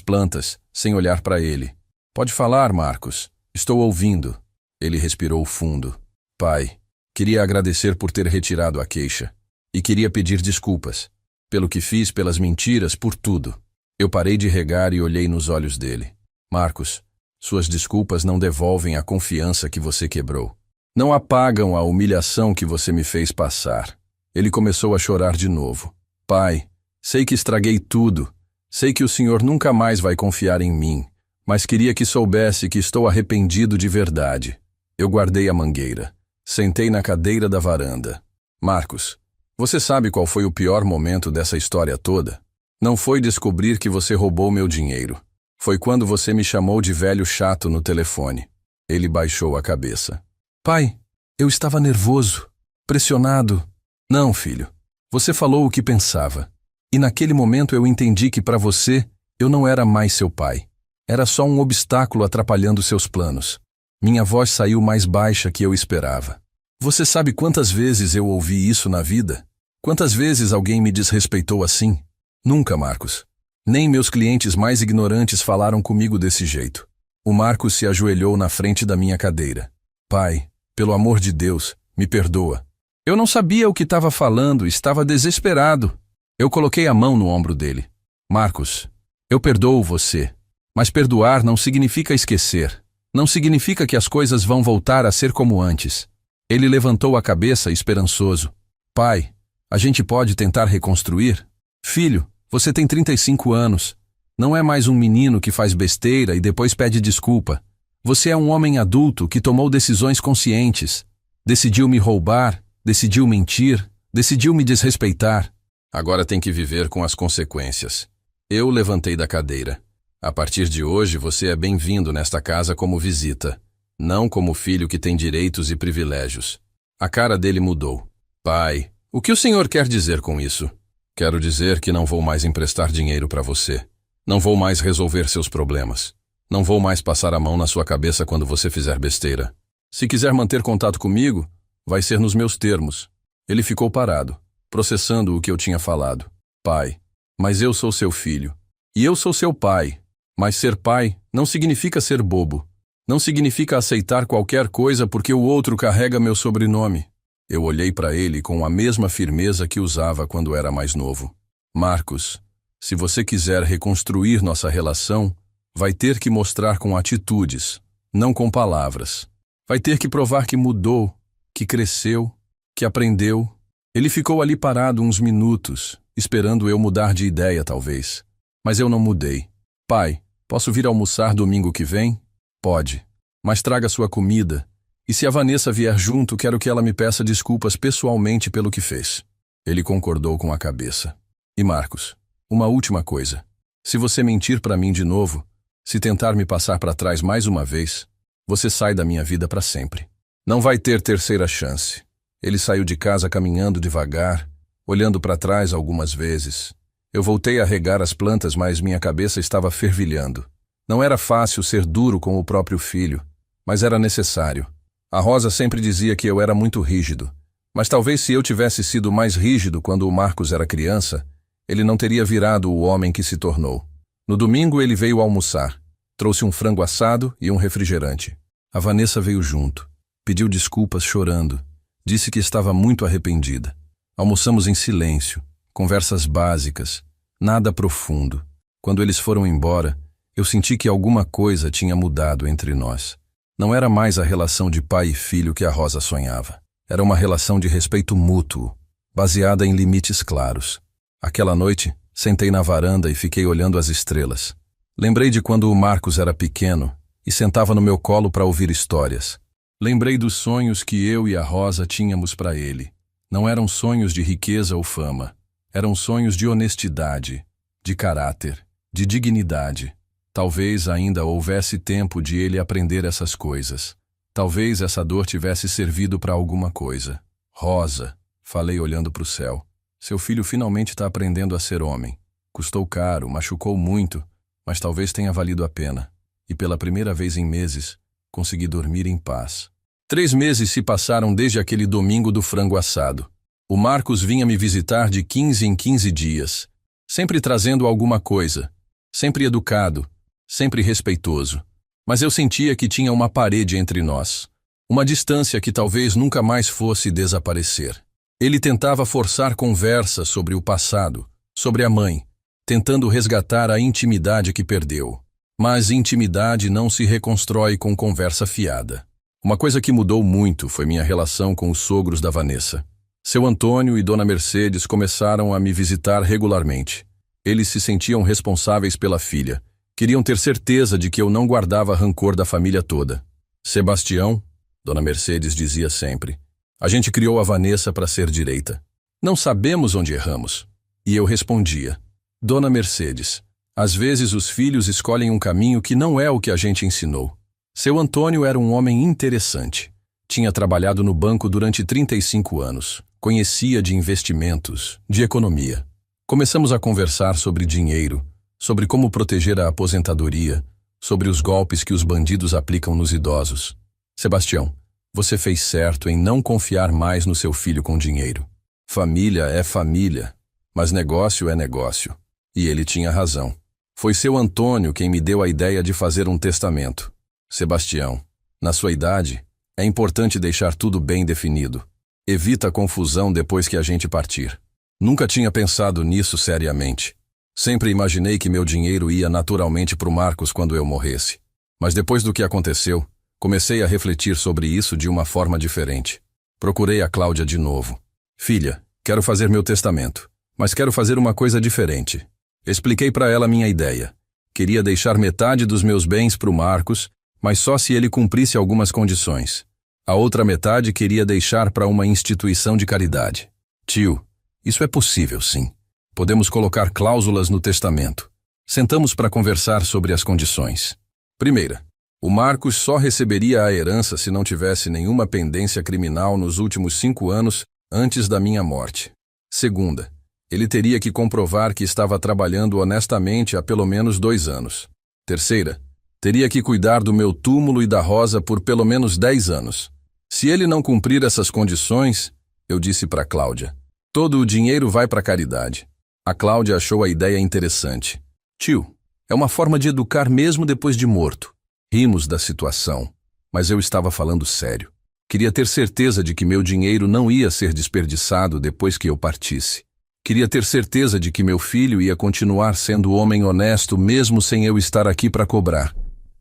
plantas, sem olhar para ele. Pode falar, Marcos. Estou ouvindo. Ele respirou fundo. Pai, queria agradecer por ter retirado a queixa. E queria pedir desculpas. Pelo que fiz, pelas mentiras, por tudo. Eu parei de regar e olhei nos olhos dele. Marcos, suas desculpas não devolvem a confiança que você quebrou. Não apagam a humilhação que você me fez passar. Ele começou a chorar de novo. Pai, sei que estraguei tudo. Sei que o senhor nunca mais vai confiar em mim. Mas queria que soubesse que estou arrependido de verdade. Eu guardei a mangueira. Sentei na cadeira da varanda. Marcos, você sabe qual foi o pior momento dessa história toda? Não foi descobrir que você roubou meu dinheiro. Foi quando você me chamou de velho chato no telefone. Ele baixou a cabeça. Pai, eu estava nervoso, pressionado. Não, filho. Você falou o que pensava. E naquele momento eu entendi que para você, eu não era mais seu pai. Era só um obstáculo atrapalhando seus planos. Minha voz saiu mais baixa que eu esperava. Você sabe quantas vezes eu ouvi isso na vida? Quantas vezes alguém me desrespeitou assim? Nunca, Marcos. Nem meus clientes mais ignorantes falaram comigo desse jeito. O Marcos se ajoelhou na frente da minha cadeira. Pai, pelo amor de Deus, me perdoa. Eu não sabia o que estava falando, estava desesperado. Eu coloquei a mão no ombro dele. Marcos, eu perdoo você, mas perdoar não significa esquecer. Não significa que as coisas vão voltar a ser como antes. Ele levantou a cabeça esperançoso. Pai, a gente pode tentar reconstruir? Filho, você tem 35 anos. Não é mais um menino que faz besteira e depois pede desculpa. Você é um homem adulto que tomou decisões conscientes. Decidiu me roubar, decidiu mentir, decidiu me desrespeitar. Agora tem que viver com as consequências. Eu levantei da cadeira. A partir de hoje você é bem-vindo nesta casa como visita, não como filho que tem direitos e privilégios. A cara dele mudou. Pai, o que o senhor quer dizer com isso? Quero dizer que não vou mais emprestar dinheiro para você. Não vou mais resolver seus problemas. Não vou mais passar a mão na sua cabeça quando você fizer besteira. Se quiser manter contato comigo, vai ser nos meus termos. Ele ficou parado, processando o que eu tinha falado. Pai, mas eu sou seu filho. E eu sou seu pai. Mas ser pai não significa ser bobo. Não significa aceitar qualquer coisa porque o outro carrega meu sobrenome. Eu olhei para ele com a mesma firmeza que usava quando era mais novo. Marcos, se você quiser reconstruir nossa relação, vai ter que mostrar com atitudes, não com palavras. Vai ter que provar que mudou, que cresceu, que aprendeu. Ele ficou ali parado uns minutos, esperando eu mudar de ideia talvez. Mas eu não mudei. Pai, posso vir almoçar domingo que vem? Pode. Mas traga sua comida. E se a Vanessa vier junto, quero que ela me peça desculpas pessoalmente pelo que fez. Ele concordou com a cabeça. E Marcos, uma última coisa. Se você mentir para mim de novo, se tentar me passar para trás mais uma vez, você sai da minha vida para sempre. Não vai ter terceira chance. Ele saiu de casa caminhando devagar, olhando para trás algumas vezes. Eu voltei a regar as plantas, mas minha cabeça estava fervilhando. Não era fácil ser duro com o próprio filho, mas era necessário. A Rosa sempre dizia que eu era muito rígido, mas talvez se eu tivesse sido mais rígido quando o Marcos era criança, ele não teria virado o homem que se tornou. No domingo ele veio almoçar. Trouxe um frango assado e um refrigerante. A Vanessa veio junto. Pediu desculpas chorando. Disse que estava muito arrependida. Almoçamos em silêncio, conversas básicas, nada profundo. Quando eles foram embora, eu senti que alguma coisa tinha mudado entre nós. Não era mais a relação de pai e filho que a Rosa sonhava. Era uma relação de respeito mútuo, baseada em limites claros. Aquela noite, sentei na varanda e fiquei olhando as estrelas. Lembrei de quando o Marcos era pequeno e sentava no meu colo para ouvir histórias. Lembrei dos sonhos que eu e a Rosa tínhamos para ele. Não eram sonhos de riqueza ou fama. Eram sonhos de honestidade, de caráter, de dignidade. Talvez ainda houvesse tempo de ele aprender essas coisas. Talvez essa dor tivesse servido para alguma coisa. Rosa, falei olhando para o céu. Seu filho finalmente está aprendendo a ser homem. Custou caro, machucou muito, mas talvez tenha valido a pena. E pela primeira vez em meses, consegui dormir em paz. 3 meses se passaram desde aquele domingo do frango assado. O Marcos vinha me visitar de 15 em 15 dias, sempre trazendo alguma coisa, sempre educado, sempre respeitoso. Mas eu sentia que tinha uma parede entre nós, uma distância que talvez nunca mais fosse desaparecer. Ele tentava forçar conversa sobre o passado, sobre a mãe, tentando resgatar a intimidade que perdeu. Mas intimidade não se reconstrói com conversa fiada. Uma coisa que mudou muito foi minha relação com os sogros da Vanessa. Seu Antônio e Dona Mercedes começaram a me visitar regularmente. Eles se sentiam responsáveis pela filha. Queriam ter certeza de que eu não guardava rancor da família toda. Sebastião, Dona Mercedes dizia sempre, a gente criou a Vanessa para ser direita. Não sabemos onde erramos. E eu respondia, Dona Mercedes, às vezes os filhos escolhem um caminho que não é o que a gente ensinou. Seu Antônio era um homem interessante. Tinha trabalhado no banco durante 35 anos. Conhecia de investimentos, de economia. Começamos a conversar sobre dinheiro, sobre como proteger a aposentadoria, sobre os golpes que os bandidos aplicam nos idosos. Sebastião, você fez certo em não confiar mais no seu filho com dinheiro. Família é família, mas negócio é negócio. E ele tinha razão. Foi seu Antônio quem me deu a ideia de fazer um testamento. Sebastião, na sua idade, é importante deixar tudo bem definido. Evita a confusão depois que a gente partir. Nunca tinha pensado nisso seriamente. Sempre imaginei que meu dinheiro ia naturalmente para o Marcos quando eu morresse. Mas depois do que aconteceu, comecei a refletir sobre isso de uma forma diferente. Procurei a Cláudia de novo. Filha, quero fazer meu testamento, mas quero fazer uma coisa diferente. Expliquei para ela minha ideia. Queria deixar metade dos meus bens para o Marcos, mas só se ele cumprisse algumas condições. A outra metade queria deixar para uma instituição de caridade. Tio, isso é possível, sim. Podemos colocar cláusulas no testamento. Sentamos para conversar sobre as condições. Primeira, o Marcos só receberia a herança se não tivesse nenhuma pendência criminal nos últimos 5 anos antes da minha morte. Segunda, ele teria que comprovar que estava trabalhando honestamente há pelo menos 2 anos. Terceira, teria que cuidar do meu túmulo e da Rosa por pelo menos 10 anos. Se ele não cumprir essas condições, eu disse para Cláudia, todo o dinheiro vai para a caridade. A Cláudia achou a ideia interessante. Tio, é uma forma de educar mesmo depois de morto. Rimos da situação, mas eu estava falando sério. Queria ter certeza de que meu dinheiro não ia ser desperdiçado depois que eu partisse. Queria ter certeza de que meu filho ia continuar sendo homem honesto mesmo sem eu estar aqui para cobrar.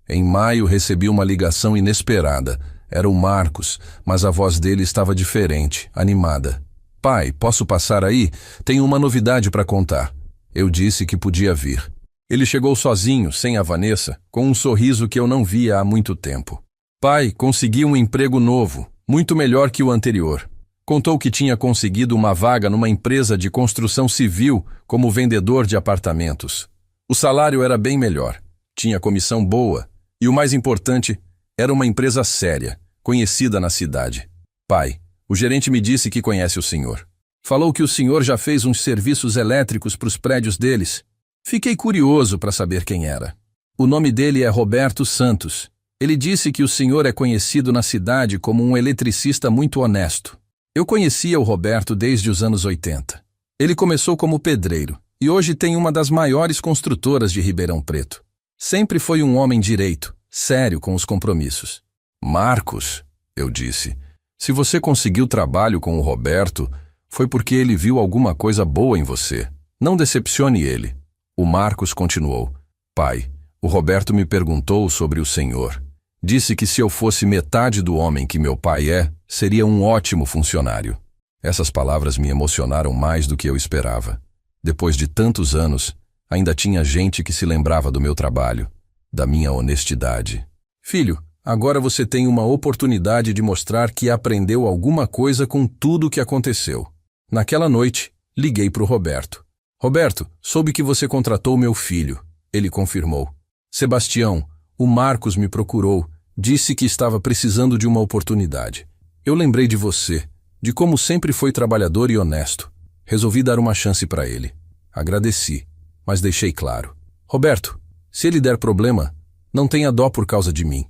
Em maio recebi uma ligação inesperada. Era o Marcos, mas a voz dele estava diferente, animada. Pai, posso passar aí? Tenho uma novidade para contar. Eu disse que podia vir. Ele chegou sozinho, sem a Vanessa, com um sorriso que eu não via há muito tempo. Pai, consegui um emprego novo, muito melhor que o anterior. Contou que tinha conseguido uma vaga numa empresa de construção civil como vendedor de apartamentos. O salário era bem melhor, tinha comissão boa e, o mais importante, era uma empresa séria, conhecida na cidade. Pai, o gerente me disse que conhece o senhor. Falou que o senhor já fez uns serviços elétricos para os prédios deles. Fiquei curioso para saber quem era. O nome dele é Roberto Santos. Ele disse que o senhor é conhecido na cidade como um eletricista muito honesto. Eu conhecia o Roberto desde os anos 80. Ele começou como pedreiro e hoje tem uma das maiores construtoras de Ribeirão Preto. Sempre foi um homem direito, sério com os compromissos. Marcos, eu disse, se você conseguiu trabalho com o Roberto, foi porque ele viu alguma coisa boa em você. Não decepcione ele. O Marcos continuou. Pai, o Roberto me perguntou sobre o senhor. Disse que se eu fosse metade do homem que meu pai é, seria um ótimo funcionário. Essas palavras me emocionaram mais do que eu esperava. Depois de tantos anos, ainda tinha gente que se lembrava do meu trabalho, da minha honestidade. Filho, agora você tem uma oportunidade de mostrar que aprendeu alguma coisa com tudo o que aconteceu. Naquela noite, liguei para o Roberto. Roberto, soube que você contratou meu filho. Ele confirmou. Sebastião, o Marcos me procurou, disse que estava precisando de uma oportunidade. Eu lembrei de você, de como sempre foi trabalhador e honesto. Resolvi dar uma chance para ele. Agradeci, mas deixei claro. Roberto, se ele der problema, não tenha dó por causa de mim.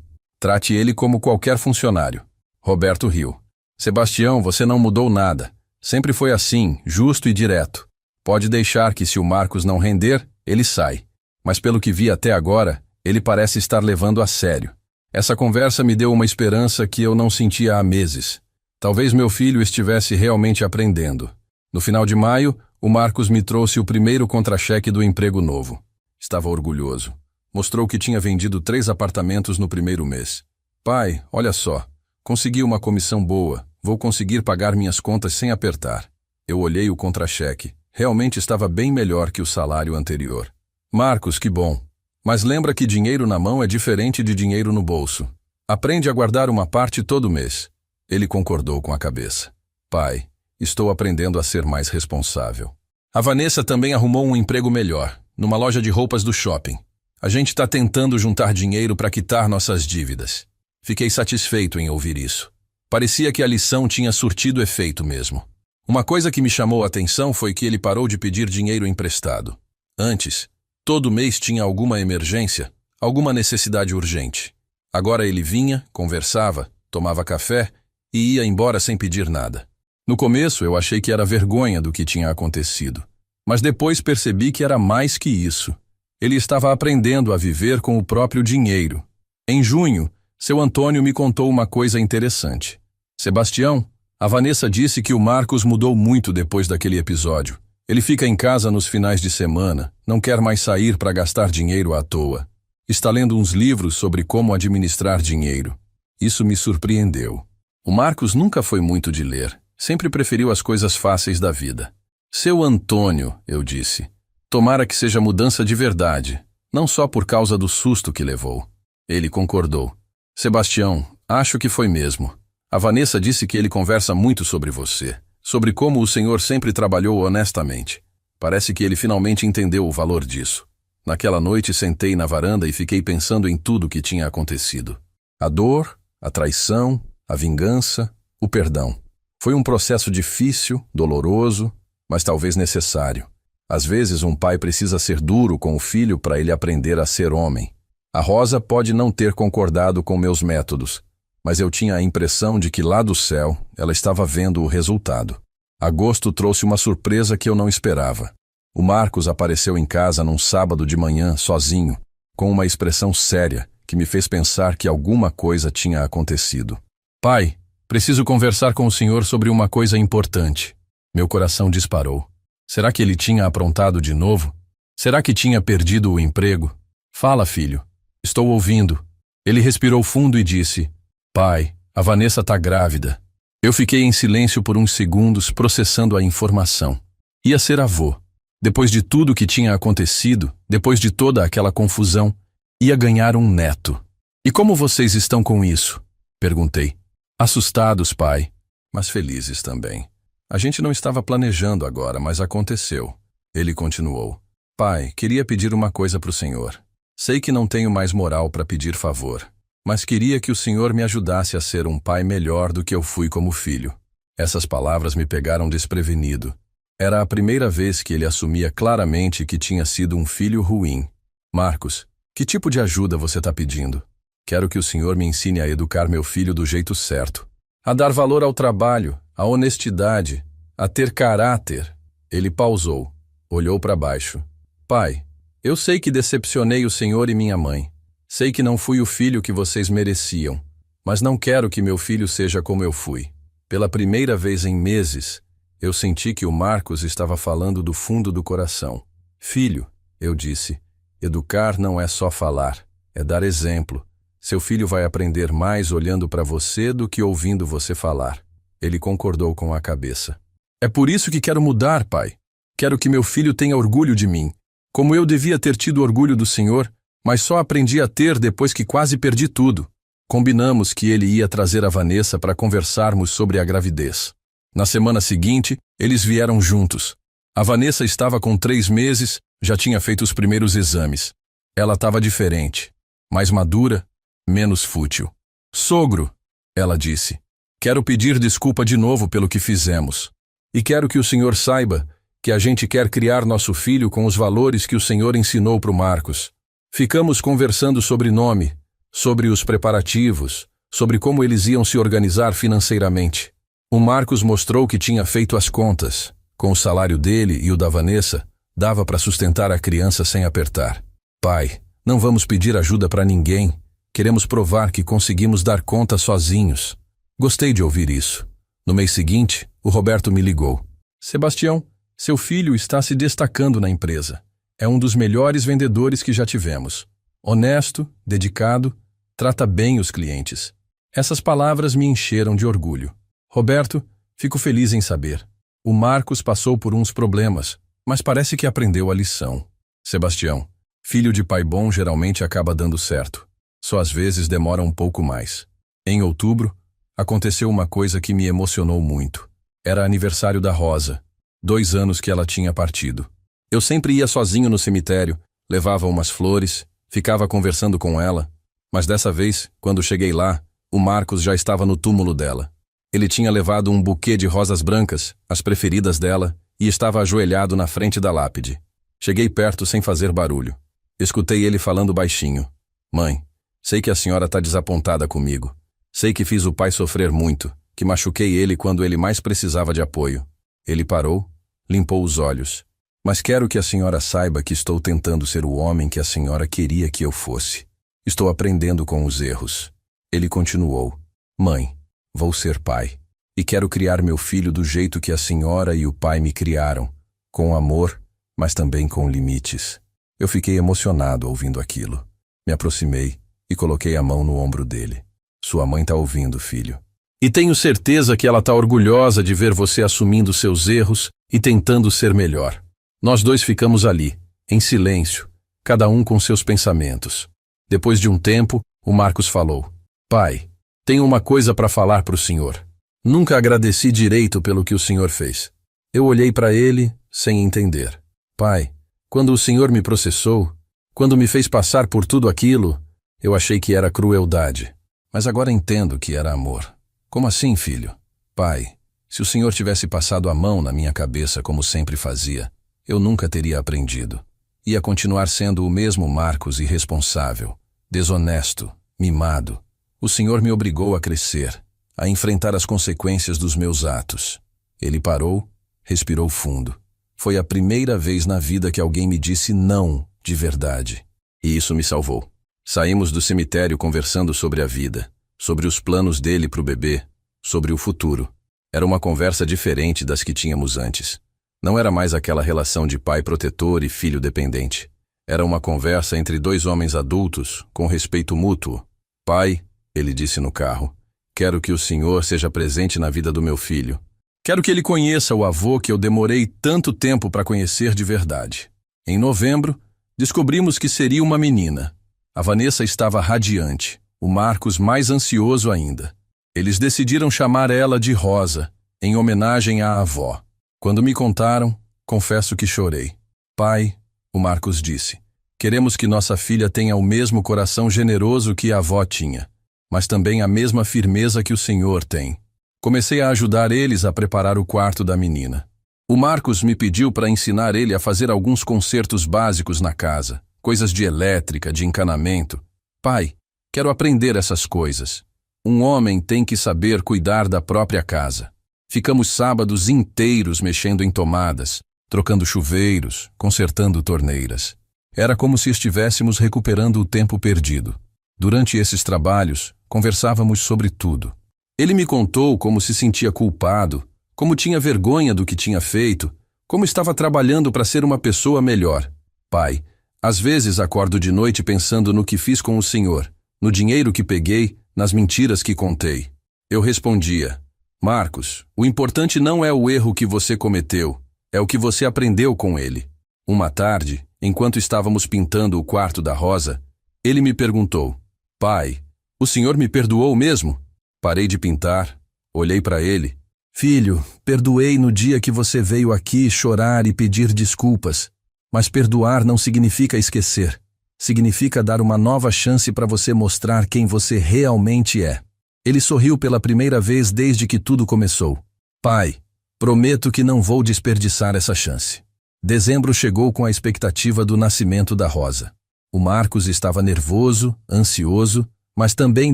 Trate ele como qualquer funcionário. Roberto riu. Sebastião, você não mudou nada. Sempre foi assim, justo e direto. Pode deixar que se o Marcos não render, ele sai. Mas pelo que vi até agora, ele parece estar levando a sério. Essa conversa me deu uma esperança que eu não sentia há meses. Talvez meu filho estivesse realmente aprendendo. No final de maio, o Marcos me trouxe o primeiro contra-cheque do emprego novo. Estava orgulhoso. Mostrou que tinha vendido 3 apartamentos no primeiro mês. Pai, olha só. Consegui uma comissão boa. Vou conseguir pagar minhas contas sem apertar. Eu olhei o contra-cheque. Realmente estava bem melhor que o salário anterior. Marcos, que bom. Mas lembra que dinheiro na mão é diferente de dinheiro no bolso. Aprende a guardar uma parte todo mês. Ele concordou com a cabeça. Pai, estou aprendendo a ser mais responsável. A Vanessa também arrumou um emprego melhor, numa loja de roupas do shopping. A gente está tentando juntar dinheiro para quitar nossas dívidas. Fiquei satisfeito em ouvir isso. Parecia que a lição tinha surtido efeito mesmo. Uma coisa que me chamou a atenção foi que ele parou de pedir dinheiro emprestado. Antes, todo mês tinha alguma emergência, alguma necessidade urgente. Agora ele vinha, conversava, tomava café e ia embora sem pedir nada. No começo eu achei que era vergonha do que tinha acontecido. Mas depois percebi que era mais que isso. Ele estava aprendendo a viver com o próprio dinheiro. Em junho, seu Antônio me contou uma coisa interessante. Sebastião, a Vanessa disse que o Marcos mudou muito depois daquele episódio. Ele fica em casa nos finais de semana, não quer mais sair para gastar dinheiro à toa. Está lendo uns livros sobre como administrar dinheiro. Isso me surpreendeu. O Marcos nunca foi muito de ler, sempre preferiu as coisas fáceis da vida. Seu Antônio, eu disse, tomara que seja mudança de verdade, não só por causa do susto que levou. Ele concordou. Sebastião, acho que foi mesmo. A Vanessa disse que ele conversa muito sobre você, sobre como o senhor sempre trabalhou honestamente. Parece que ele finalmente entendeu o valor disso. Naquela noite sentei na varanda e fiquei pensando em tudo o que tinha acontecido. A dor, a traição, a vingança, o perdão. Foi um processo difícil, doloroso, mas talvez necessário. Às vezes um pai precisa ser duro com o filho para ele aprender a ser homem. A Rosa pode não ter concordado com meus métodos, mas eu tinha a impressão de que lá do céu ela estava vendo o resultado. Agosto trouxe uma surpresa que eu não esperava. O Marcos apareceu em casa num sábado de manhã, sozinho, com uma expressão séria que me fez pensar que alguma coisa tinha acontecido. Pai, preciso conversar com o senhor sobre uma coisa importante. Meu coração disparou. Será que ele tinha aprontado de novo? Será que tinha perdido o emprego? Fala, filho. Estou ouvindo. Ele respirou fundo e disse, Pai, a Vanessa está grávida. Eu fiquei em silêncio por uns segundos, processando a informação. Ia ser avô. Depois de tudo o que tinha acontecido, depois de toda aquela confusão, ia ganhar um neto. E como vocês estão com isso? Perguntei. Assustados, pai, mas felizes também. A gente não estava planejando agora, mas aconteceu. Ele continuou. Pai, queria pedir uma coisa para o senhor. Sei que não tenho mais moral para pedir favor, mas queria que o senhor me ajudasse a ser um pai melhor do que eu fui como filho. Essas palavras me pegaram desprevenido. Era a primeira vez que ele assumia claramente que tinha sido um filho ruim. Marcos, que tipo de ajuda você está pedindo? Quero que o senhor me ensine a educar meu filho do jeito certo. A dar valor ao trabalho, à honestidade, a ter caráter. Ele pausou, olhou para baixo. Pai, eu sei que decepcionei o senhor e minha mãe. Sei que não fui o filho que vocês mereciam, mas não quero que meu filho seja como eu fui. Pela primeira vez em meses, eu senti que o Marcos estava falando do fundo do coração. Filho, eu disse, educar não é só falar, é dar exemplo. Seu filho vai aprender mais olhando para você do que ouvindo você falar. Ele concordou com a cabeça. É por isso que quero mudar, pai. Quero que meu filho tenha orgulho de mim. Como eu devia ter tido orgulho do senhor, mas só aprendi a ter depois que quase perdi tudo. Combinamos que ele ia trazer a Vanessa para conversarmos sobre a gravidez. Na semana seguinte, eles vieram juntos. A Vanessa estava com 3 meses, já tinha feito os primeiros exames. Ela estava diferente, mais madura, menos fútil. Sogro, ela disse, quero pedir desculpa de novo pelo que fizemos. E quero que o senhor saiba que a gente quer criar nosso filho com os valores que o senhor ensinou para o Marcos. Ficamos conversando sobre nome, sobre os preparativos, sobre como eles iam se organizar financeiramente. O Marcos mostrou que tinha feito as contas. Com o salário dele e o da Vanessa, dava para sustentar a criança sem apertar. Pai, não vamos pedir ajuda para ninguém. Queremos provar que conseguimos dar conta sozinhos. Gostei de ouvir isso. No mês seguinte, o Roberto me ligou. Sebastião, seu filho está se destacando na empresa. É um dos melhores vendedores que já tivemos. Honesto, dedicado, trata bem os clientes. Essas palavras me encheram de orgulho. Roberto, fico feliz em saber. O Marcos passou por uns problemas, mas parece que aprendeu a lição. Sebastião, filho de pai bom geralmente acaba dando certo. Só às vezes demora um pouco mais. Em outubro, aconteceu uma coisa que me emocionou muito. Era aniversário da Rosa. 2 anos que ela tinha partido. Eu sempre ia sozinho no cemitério, levava umas flores, ficava conversando com ela, mas dessa vez, quando cheguei lá, o Marcos já estava no túmulo dela. Ele tinha levado um buquê de rosas brancas, as preferidas dela, e estava ajoelhado na frente da lápide. Cheguei perto sem fazer barulho. Escutei ele falando baixinho. Mãe, sei que a senhora está desapontada comigo. Sei que fiz o pai sofrer muito, que machuquei ele quando ele mais precisava de apoio. Ele parou, limpou os olhos. Mas quero que a senhora saiba que estou tentando ser o homem que a senhora queria que eu fosse. Estou aprendendo com os erros. Ele continuou. Mãe, vou ser pai. E quero criar meu filho do jeito que a senhora e o pai me criaram. Com amor, mas também com limites. Eu fiquei emocionado ouvindo aquilo. Me aproximei e coloquei a mão no ombro dele. Sua mãe está ouvindo, filho. E tenho certeza que ela está orgulhosa de ver você assumindo seus erros e tentando ser melhor. Nós dois ficamos ali, em silêncio, cada um com seus pensamentos. Depois de um tempo, o Marcos falou. Pai, tenho uma coisa para falar para o senhor. Nunca agradeci direito pelo que o senhor fez. Eu olhei para ele sem entender. Pai, quando o senhor me processou, quando me fez passar por tudo aquilo, eu achei que era crueldade. Mas agora entendo que era amor. Como assim, filho? Pai, se o senhor tivesse passado a mão na minha cabeça como sempre fazia, eu nunca teria aprendido. Ia continuar sendo o mesmo Marcos irresponsável, desonesto, mimado. O senhor me obrigou a crescer, a enfrentar as consequências dos meus atos. Ele parou, respirou fundo. Foi a primeira vez na vida que alguém me disse não de verdade. E isso me salvou. Saímos do cemitério conversando sobre a vida, sobre os planos dele para o bebê, sobre o futuro. Era uma conversa diferente das que tínhamos antes. Não era mais aquela relação de pai protetor e filho dependente. Era uma conversa entre 2 homens adultos, com respeito mútuo. Pai, ele disse no carro, quero que o senhor seja presente na vida do meu filho. Quero que ele conheça o avô que eu demorei tanto tempo para conhecer de verdade. Em novembro, descobrimos que seria uma menina. A Vanessa estava radiante, o Marcos mais ansioso ainda. Eles decidiram chamar ela de Rosa, em homenagem à avó. Quando me contaram, confesso que chorei. Pai, o Marcos disse, queremos que nossa filha tenha o mesmo coração generoso que a avó tinha, mas também a mesma firmeza que o senhor tem. Comecei a ajudar eles a preparar o quarto da menina. O Marcos me pediu para ensinar ele a fazer alguns consertos básicos na casa, coisas de elétrica, de encanamento. Pai, quero aprender essas coisas. Um homem tem que saber cuidar da própria casa. Ficamos sábados inteiros mexendo em tomadas, trocando chuveiros, consertando torneiras. Era como se estivéssemos recuperando o tempo perdido. Durante esses trabalhos, conversávamos sobre tudo. Ele me contou como se sentia culpado, como tinha vergonha do que tinha feito, como estava trabalhando para ser uma pessoa melhor. Pai, às vezes acordo de noite pensando no que fiz com o senhor, no dinheiro que peguei, nas mentiras que contei. Eu respondia, Marcos, o importante não é o erro que você cometeu, é o que você aprendeu com ele. Uma tarde, enquanto estávamos pintando o quarto da Rosa, ele me perguntou, pai, o senhor me perdoou mesmo? Parei de pintar, olhei para ele. Filho, perdoei no dia que você veio aqui chorar e pedir desculpas, mas perdoar não significa esquecer. Significa dar uma nova chance para você mostrar quem você realmente é. Ele sorriu pela primeira vez desde que tudo começou. Pai, prometo que não vou desperdiçar essa chance. Dezembro chegou com a expectativa do nascimento da Rosa. O Marcos estava nervoso, ansioso, mas também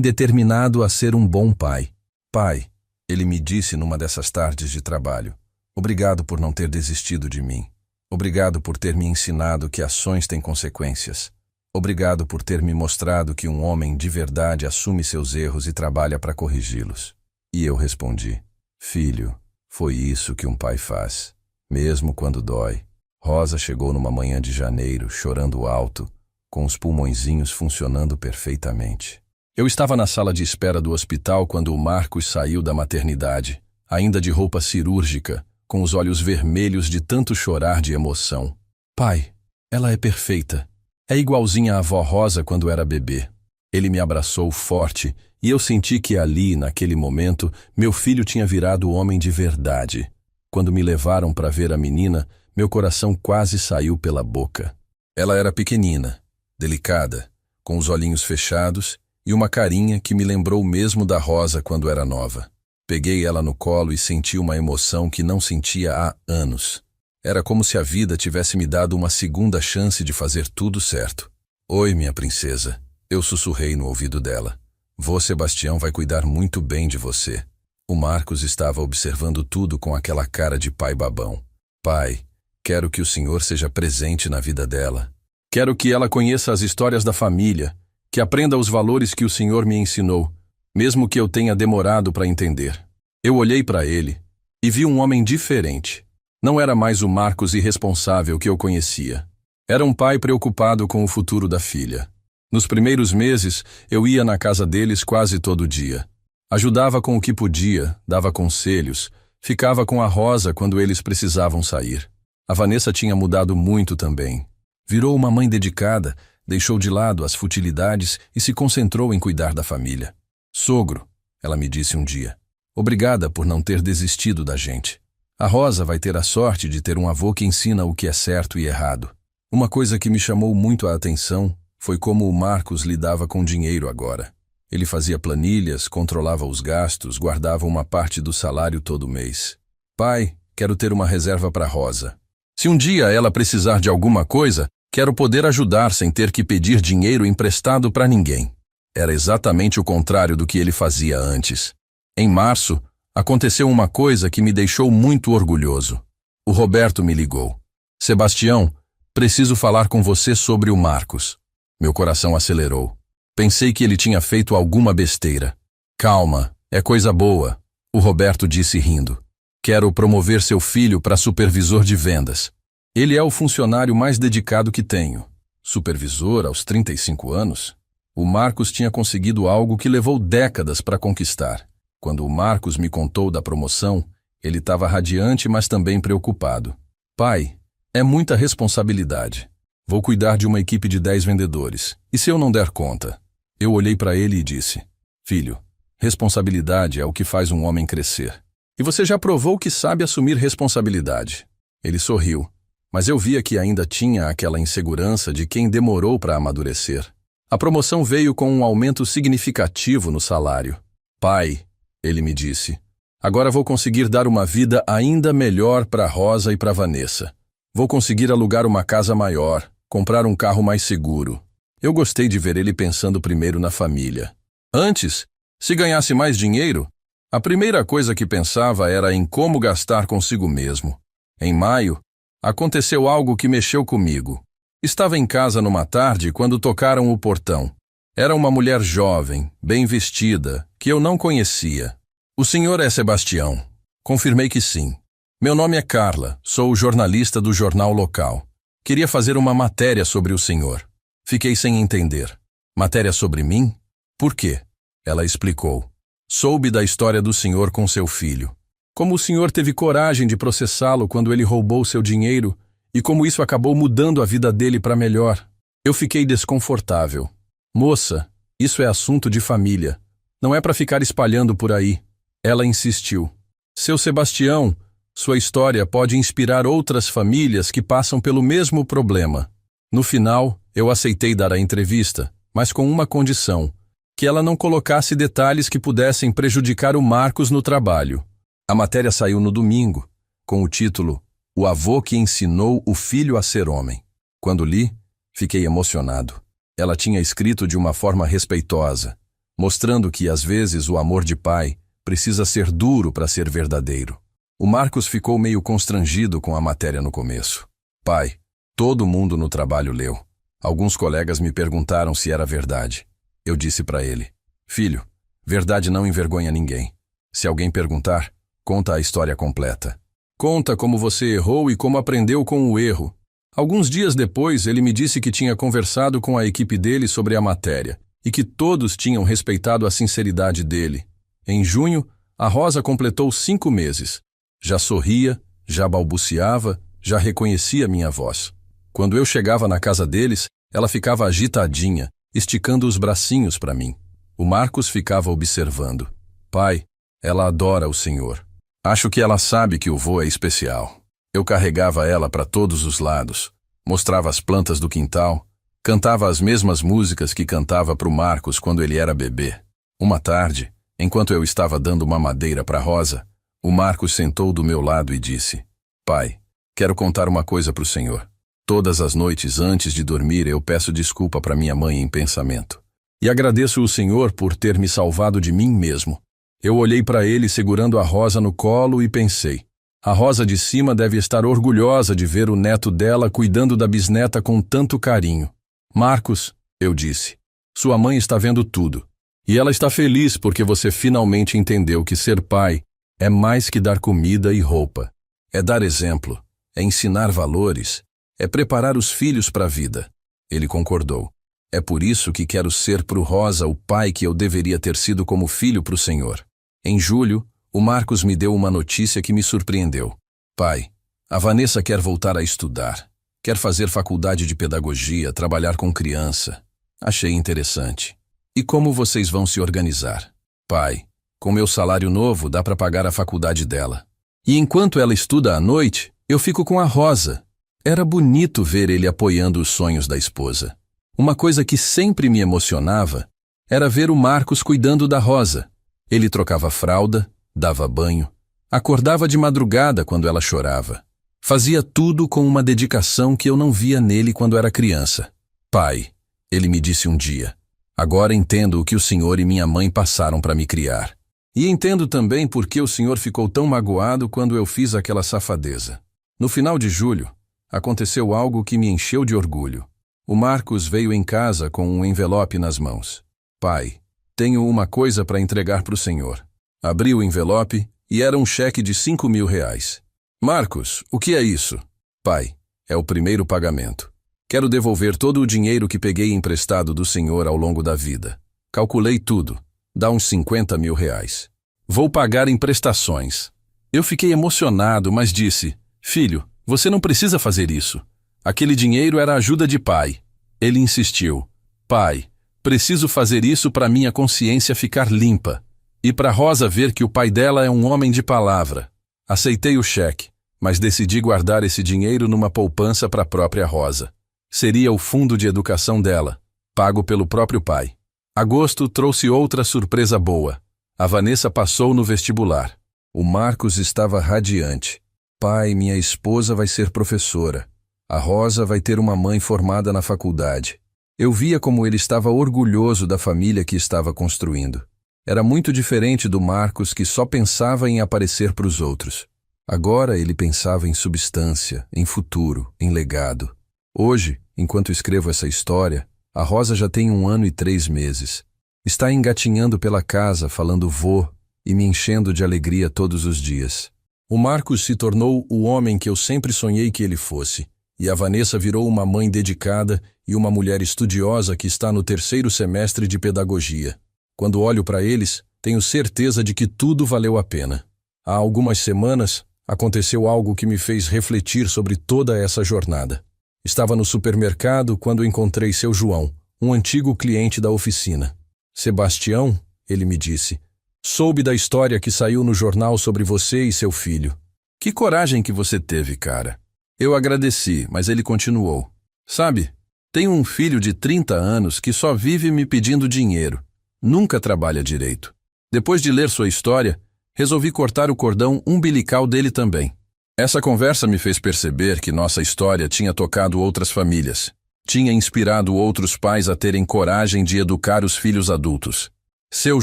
determinado a ser um bom pai. Pai, ele me disse numa dessas tardes de trabalho, obrigado por não ter desistido de mim. Obrigado por ter me ensinado que ações têm consequências. Obrigado por ter me mostrado que um homem de verdade assume seus erros e trabalha para corrigi-los. E eu respondi, filho, foi isso que um pai faz, mesmo quando dói. Rosa chegou numa manhã de janeiro, chorando alto, com os pulmõezinhos funcionando perfeitamente. Eu estava na sala de espera do hospital quando o Marcos saiu da maternidade, ainda de roupa cirúrgica, com os olhos vermelhos de tanto chorar de emoção. Pai, ela é perfeita. É igualzinha à avó Rosa quando era bebê. Ele me abraçou forte e eu senti que ali, naquele momento, meu filho tinha virado homem de verdade. Quando me levaram para ver a menina, meu coração quase saiu pela boca. Ela era pequenina, delicada, com os olhinhos fechados e uma carinha que me lembrou mesmo da Rosa quando era nova. Peguei ela no colo e senti uma emoção que não sentia há anos. Era como se a vida tivesse me dado uma segunda chance de fazer tudo certo. Oi, minha princesa. Eu sussurrei no ouvido dela. Vô Sebastião vai cuidar muito bem de você. O Marcos estava observando tudo com aquela cara de pai babão. Pai, quero que o senhor seja presente na vida dela. Quero que ela conheça as histórias da família, que aprenda os valores que o senhor me ensinou, mesmo que eu tenha demorado para entender. Eu olhei para ele e vi um homem diferente. Não era mais o Marcos irresponsável que eu conhecia. Era um pai preocupado com o futuro da filha. Nos primeiros meses, eu ia na casa deles quase todo dia. Ajudava com o que podia, dava conselhos, ficava com a Rosa quando eles precisavam sair. A Vanessa tinha mudado muito também. Virou uma mãe dedicada, deixou de lado as futilidades e se concentrou em cuidar da família. Sogro, ela me disse um dia, obrigada por não ter desistido da gente. A Rosa vai ter a sorte de ter um avô que ensina o que é certo e errado. Uma coisa que me chamou muito a atenção foi como o Marcos lidava com dinheiro agora. Ele fazia planilhas, controlava os gastos, guardava uma parte do salário todo mês. Pai, quero ter uma reserva para Rosa. Se um dia ela precisar de alguma coisa, quero poder ajudar sem ter que pedir dinheiro emprestado para ninguém. Era exatamente o contrário do que ele fazia antes. Em março, aconteceu uma coisa que me deixou muito orgulhoso. O Roberto me ligou. Sebastião, preciso falar com você sobre o Marcos. Meu coração acelerou. Pensei que ele tinha feito alguma besteira. Calma, é coisa boa, o Roberto disse rindo. Quero promover seu filho para supervisor de vendas. Ele é o funcionário mais dedicado que tenho. Supervisor aos 35 anos? O Marcos tinha conseguido algo que levou décadas para conquistar. Quando o Marcos me contou da promoção, ele estava radiante, mas também preocupado. Pai, é muita responsabilidade. Vou cuidar de uma equipe de 10 vendedores. E se eu não der conta? Eu olhei para ele e disse, filho, responsabilidade é o que faz um homem crescer. E você já provou que sabe assumir responsabilidade. Ele sorriu, mas eu via que ainda tinha aquela insegurança de quem demorou para amadurecer. A promoção veio com um aumento significativo no salário. Pai, ele me disse, agora vou conseguir dar uma vida ainda melhor para Rosa e para Vanessa. Vou conseguir alugar uma casa maior, comprar um carro mais seguro. Eu gostei de ver ele pensando primeiro na família. Antes, se ganhasse mais dinheiro, a primeira coisa que pensava era em como gastar consigo mesmo. Em maio, aconteceu algo que mexeu comigo. Estava em casa numa tarde quando tocaram o portão. Era uma mulher jovem, bem vestida, que eu não conhecia. O senhor é Sebastião? Confirmei que sim. Meu nome é Carla, sou jornalista do jornal local. Queria fazer uma matéria sobre o senhor. Fiquei sem entender. Matéria sobre mim? Por quê? Ela explicou. Soube da história do senhor com seu filho. Como o senhor teve coragem de processá-lo quando ele roubou seu dinheiro e como isso acabou mudando a vida dele para melhor. Eu fiquei desconfortável. Moça, isso é assunto de família. Não é para ficar espalhando por aí. Ela insistiu. Seu Sebastião, sua história pode inspirar outras famílias que passam pelo mesmo problema. No final, eu aceitei dar a entrevista, mas com uma condição, que ela não colocasse detalhes que pudessem prejudicar o Marcos no trabalho. A matéria saiu no domingo, com o título O avô que ensinou o filho a ser homem. Quando li, fiquei emocionado. Ela tinha escrito de uma forma respeitosa, mostrando que, às vezes, o amor de pai precisa ser duro para ser verdadeiro. O Marcos ficou meio constrangido com a matéria no começo. Pai, todo mundo no trabalho leu. Alguns colegas me perguntaram se era verdade. Eu disse para ele: filho, verdade não envergonha ninguém. Se alguém perguntar, conta a história completa. Conta como você errou e como aprendeu com o erro. Alguns dias depois, ele me disse que tinha conversado com a equipe dele sobre a matéria e que todos tinham respeitado a sinceridade dele. Em junho, a Rosa completou 5 meses. Já sorria, já balbuciava, já reconhecia minha voz. Quando eu chegava na casa deles, ela ficava agitadinha, esticando os bracinhos para mim. O Marcos ficava observando. Pai, ela adora o Senhor. Acho que ela sabe que o vô é especial. Eu carregava ela para todos os lados, mostrava as plantas do quintal, cantava as mesmas músicas que cantava para o Marcos quando ele era bebê. Uma tarde, enquanto eu estava dando mamadeira para Rosa, o Marcos sentou do meu lado e disse: Pai, quero contar uma coisa para o Senhor. Todas as noites antes de dormir eu peço desculpa para minha mãe em pensamento. E agradeço o Senhor por ter me salvado de mim mesmo. Eu olhei para ele segurando a Rosa no colo e pensei: a Rosa de cima deve estar orgulhosa de ver o neto dela cuidando da bisneta com tanto carinho. Marcos, eu disse, sua mãe está vendo tudo. E ela está feliz porque você finalmente entendeu que ser pai é mais que dar comida e roupa. É dar exemplo, é ensinar valores, é preparar os filhos para a vida. Ele concordou. É por isso que quero ser pro Rosa o pai que eu deveria ter sido como filho pro Senhor. Em julho, o Marcos me deu uma notícia que me surpreendeu. Pai, a Vanessa quer voltar a estudar. Quer fazer faculdade de pedagogia, trabalhar com criança. Achei interessante. E como vocês vão se organizar? Pai, com meu salário novo dá para pagar a faculdade dela. E enquanto ela estuda à noite, eu fico com a Rosa. Era bonito ver ele apoiando os sonhos da esposa. Uma coisa que sempre me emocionava era ver o Marcos cuidando da Rosa. Ele trocava fralda, dava banho, acordava de madrugada quando ela chorava. Fazia tudo com uma dedicação que eu não via nele quando era criança. Pai, ele me disse um dia, agora entendo o que o senhor e minha mãe passaram para me criar. E entendo também por que o senhor ficou tão magoado quando eu fiz aquela safadeza. No final de julho, aconteceu algo que me encheu de orgulho. O Marcos veio em casa com um envelope nas mãos. Pai, tenho uma coisa para entregar para o senhor. Abri o envelope e era um cheque de R$5.000. Marcos, o que é isso? Pai, é o primeiro pagamento. Quero devolver todo o dinheiro que peguei emprestado do senhor ao longo da vida. Calculei tudo. Dá uns R$50.000. Vou pagar em prestações. Eu fiquei emocionado, mas disse: filho, você não precisa fazer isso. Aquele dinheiro era ajuda de pai. Ele insistiu: pai, preciso fazer isso para minha consciência ficar limpa. E para Rosa ver que o pai dela é um homem de palavra. Aceitei o cheque, mas decidi guardar esse dinheiro numa poupança para a própria Rosa. Seria o fundo de educação dela, pago pelo próprio pai. Agosto trouxe outra surpresa boa. A Vanessa passou no vestibular. O Marcos estava radiante. Pai, minha esposa vai ser professora. A Rosa vai ter uma mãe formada na faculdade. Eu via como ele estava orgulhoso da família que estava construindo. Era muito diferente do Marcos que só pensava em aparecer para os outros. Agora ele pensava em substância, em futuro, em legado. Hoje, enquanto escrevo essa história, a Rosa já tem 1 ano e 3 meses. Está engatinhando pela casa, falando vô e me enchendo de alegria todos os dias. O Marcos se tornou o homem que eu sempre sonhei que ele fosse. E a Vanessa virou uma mãe dedicada e uma mulher estudiosa que está no 3º semestre de pedagogia. Quando olho para eles, tenho certeza de que tudo valeu a pena. Há algumas semanas, aconteceu algo que me fez refletir sobre toda essa jornada. Estava no supermercado quando encontrei seu João, um antigo cliente da oficina. Sebastião, ele me disse, soube da história que saiu no jornal sobre você e seu filho. Que coragem que você teve, cara. Eu agradeci, mas ele continuou. Sabe, tenho um filho de 30 anos que só vive me pedindo dinheiro. Nunca trabalha direito. Depois de ler sua história, resolvi cortar o cordão umbilical dele também. Essa conversa me fez perceber que nossa história tinha tocado outras famílias. Tinha inspirado outros pais a terem coragem de educar os filhos adultos. Seu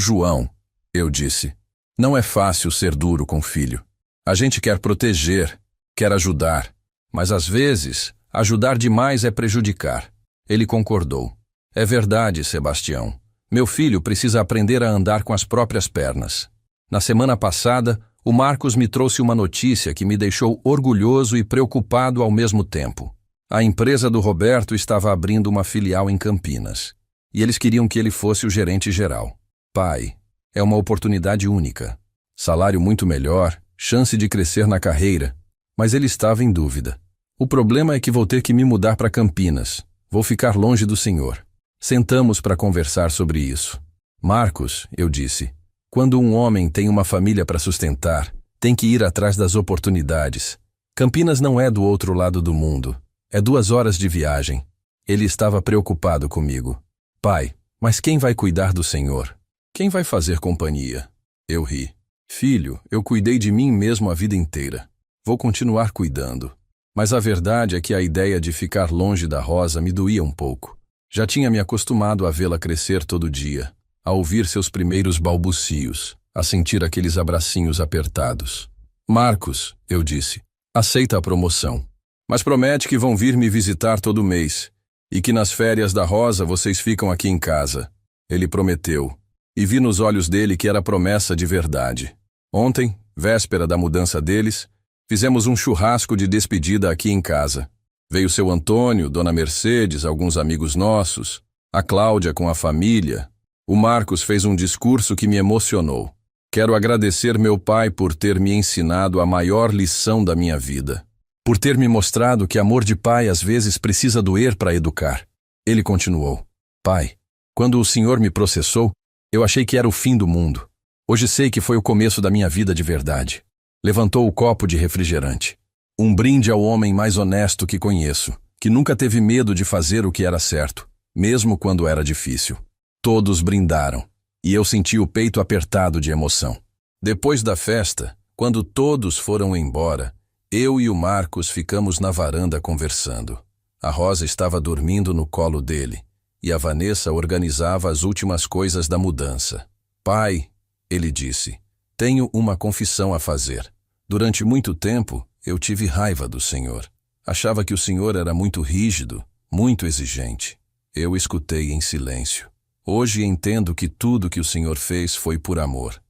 João, eu disse, não é fácil ser duro com o filho. A gente quer proteger, quer ajudar, mas às vezes, ajudar demais é prejudicar. Ele concordou. É verdade, Sebastião. Meu filho precisa aprender a andar com as próprias pernas. Na semana passada, o Marcos me trouxe uma notícia que me deixou orgulhoso e preocupado ao mesmo tempo. A empresa do Roberto estava abrindo uma filial em Campinas, e eles queriam que ele fosse o gerente geral. Pai, é uma oportunidade única. Salário muito melhor, chance de crescer na carreira, mas ele estava em dúvida. O problema é que vou ter que me mudar para Campinas. Vou ficar longe do senhor. Sentamos para conversar sobre isso. Marcos, eu disse, quando um homem tem uma família para sustentar, tem que ir atrás das oportunidades. Campinas não é do outro lado do mundo. É 2 horas de viagem. Ele estava preocupado comigo. Pai, mas quem vai cuidar do senhor? Quem vai fazer companhia? Eu ri. Filho, eu cuidei de mim mesmo a vida inteira. Vou continuar cuidando. Mas a verdade é que a ideia de ficar longe da Rosa me doía um pouco. Já tinha me acostumado a vê-la crescer todo dia, a ouvir seus primeiros balbucios, a sentir aqueles abracinhos apertados. Marcos, eu disse, aceita a promoção, mas promete que vão vir me visitar todo mês e que nas férias da Rosa vocês ficam aqui em casa. Ele prometeu, e vi nos olhos dele que era promessa de verdade. Ontem, véspera da mudança deles, fizemos um churrasco de despedida aqui em casa. Veio seu Antônio, Dona Mercedes, alguns amigos nossos, a Cláudia com a família. O Marcos fez um discurso que me emocionou. Quero agradecer meu pai por ter me ensinado a maior lição da minha vida. Por ter me mostrado que amor de pai às vezes precisa doer para educar. Ele continuou. Pai, quando o senhor me processou, eu achei que era o fim do mundo. Hoje sei que foi o começo da minha vida de verdade. Levantou o copo de refrigerante. Um brinde ao homem mais honesto que conheço, que nunca teve medo de fazer o que era certo, mesmo quando era difícil. Todos brindaram, e eu senti o peito apertado de emoção. Depois da festa, quando todos foram embora, eu e o Marcos ficamos na varanda conversando. A Rosa estava dormindo no colo dele, e a Vanessa organizava as últimas coisas da mudança. Pai, ele disse, tenho uma confissão a fazer. Durante muito tempo, eu tive raiva do senhor. Achava que o senhor era muito rígido, muito exigente. Eu escutei em silêncio. Hoje entendo que tudo que o senhor fez foi por amor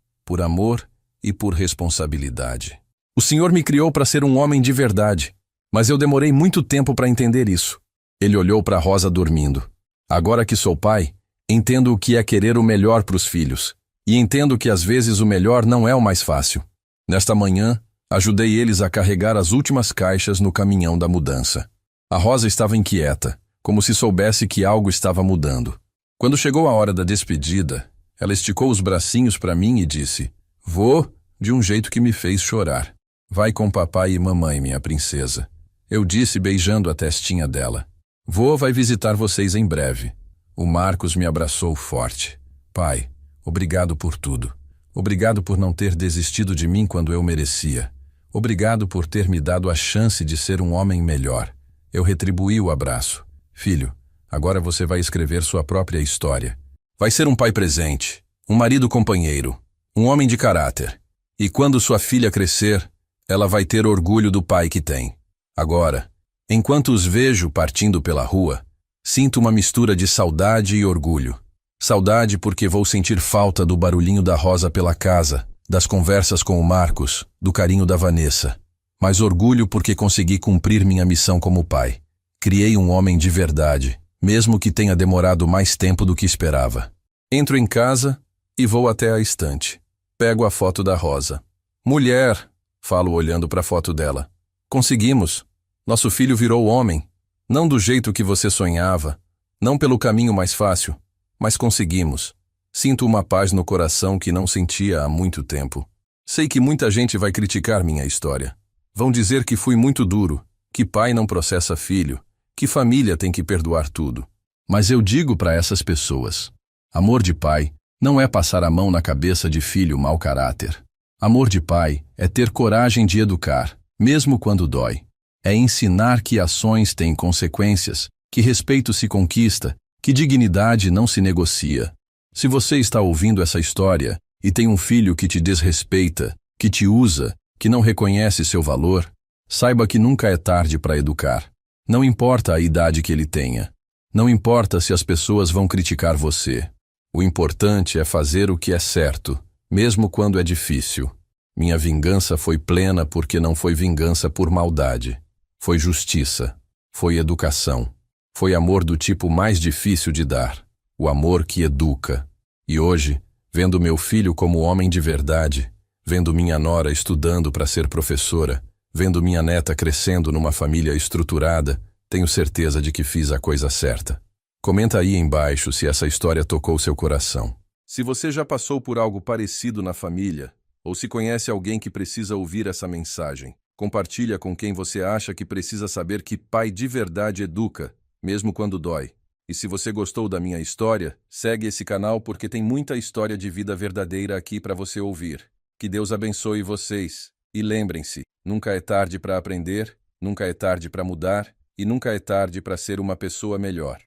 e por responsabilidade. O senhor me criou para ser um homem de verdade, mas eu demorei muito tempo para entender isso. Ele olhou para Rosa dormindo. Agora que sou pai, entendo o que é querer o melhor para os filhos, e entendo que às vezes o melhor não é o mais fácil. Nesta manhã, ajudei eles a carregar as últimas caixas no caminhão da mudança. A Rosa estava inquieta, como se soubesse que algo estava mudando. Quando chegou a hora da despedida, ela esticou os bracinhos para mim e disse, vou, de um jeito que me fez chorar. Vai com papai e mamãe, minha princesa. Eu disse beijando a testinha dela. Vô vai visitar vocês em breve. O Marcos me abraçou forte. Pai, obrigado por tudo. Obrigado por não ter desistido de mim quando eu merecia. Obrigado por ter me dado a chance de ser um homem melhor. Eu retribuí o abraço. Filho, agora você vai escrever sua própria história. Vai ser um pai presente, um marido companheiro, um homem de caráter. E quando sua filha crescer, ela vai ter orgulho do pai que tem. Agora, enquanto os vejo partindo pela rua, sinto uma mistura de saudade e orgulho. Saudade porque vou sentir falta do barulhinho da Rosa pela casa, das conversas com o Marcos, do carinho da Vanessa. Mas orgulho porque consegui cumprir minha missão como pai. Criei um homem de verdade, mesmo que tenha demorado mais tempo do que esperava. Entro em casa e vou até a estante. Pego a foto da Rosa. Mulher, falo olhando para a foto dela. Conseguimos. Nosso filho virou homem. Não do jeito que você sonhava, não pelo caminho mais fácil, mas conseguimos. Sinto uma paz no coração que não sentia há muito tempo. Sei que muita gente vai criticar minha história. Vão dizer que fui muito duro, que pai não processa filho, que família tem que perdoar tudo. Mas eu digo para essas pessoas, amor de pai não é passar a mão na cabeça de filho mau caráter. Amor de pai é ter coragem de educar, mesmo quando dói. É ensinar que ações têm consequências, que respeito se conquista, que dignidade não se negocia. Se você está ouvindo essa história e tem um filho que te desrespeita, que te usa, que não reconhece seu valor, saiba que nunca é tarde para educar. Não importa a idade que ele tenha. Não importa se as pessoas vão criticar você. O importante é fazer o que é certo, mesmo quando é difícil. Minha vingança foi plena porque não foi vingança por maldade. Foi justiça. Foi educação. Foi amor do tipo mais difícil de dar. O amor que educa. E hoje, vendo meu filho como homem de verdade, vendo minha nora estudando para ser professora, vendo minha neta crescendo numa família estruturada, tenho certeza de que fiz a coisa certa. Comenta aí embaixo se essa história tocou seu coração. Se você já passou por algo parecido na família, ou se conhece alguém que precisa ouvir essa mensagem, compartilha com quem você acha que precisa saber que pai de verdade educa, mesmo quando dói. E se você gostou da minha história, segue esse canal porque tem muita história de vida verdadeira aqui para você ouvir. Que Deus abençoe vocês. E lembrem-se, nunca é tarde para aprender, nunca é tarde para mudar e nunca é tarde para ser uma pessoa melhor.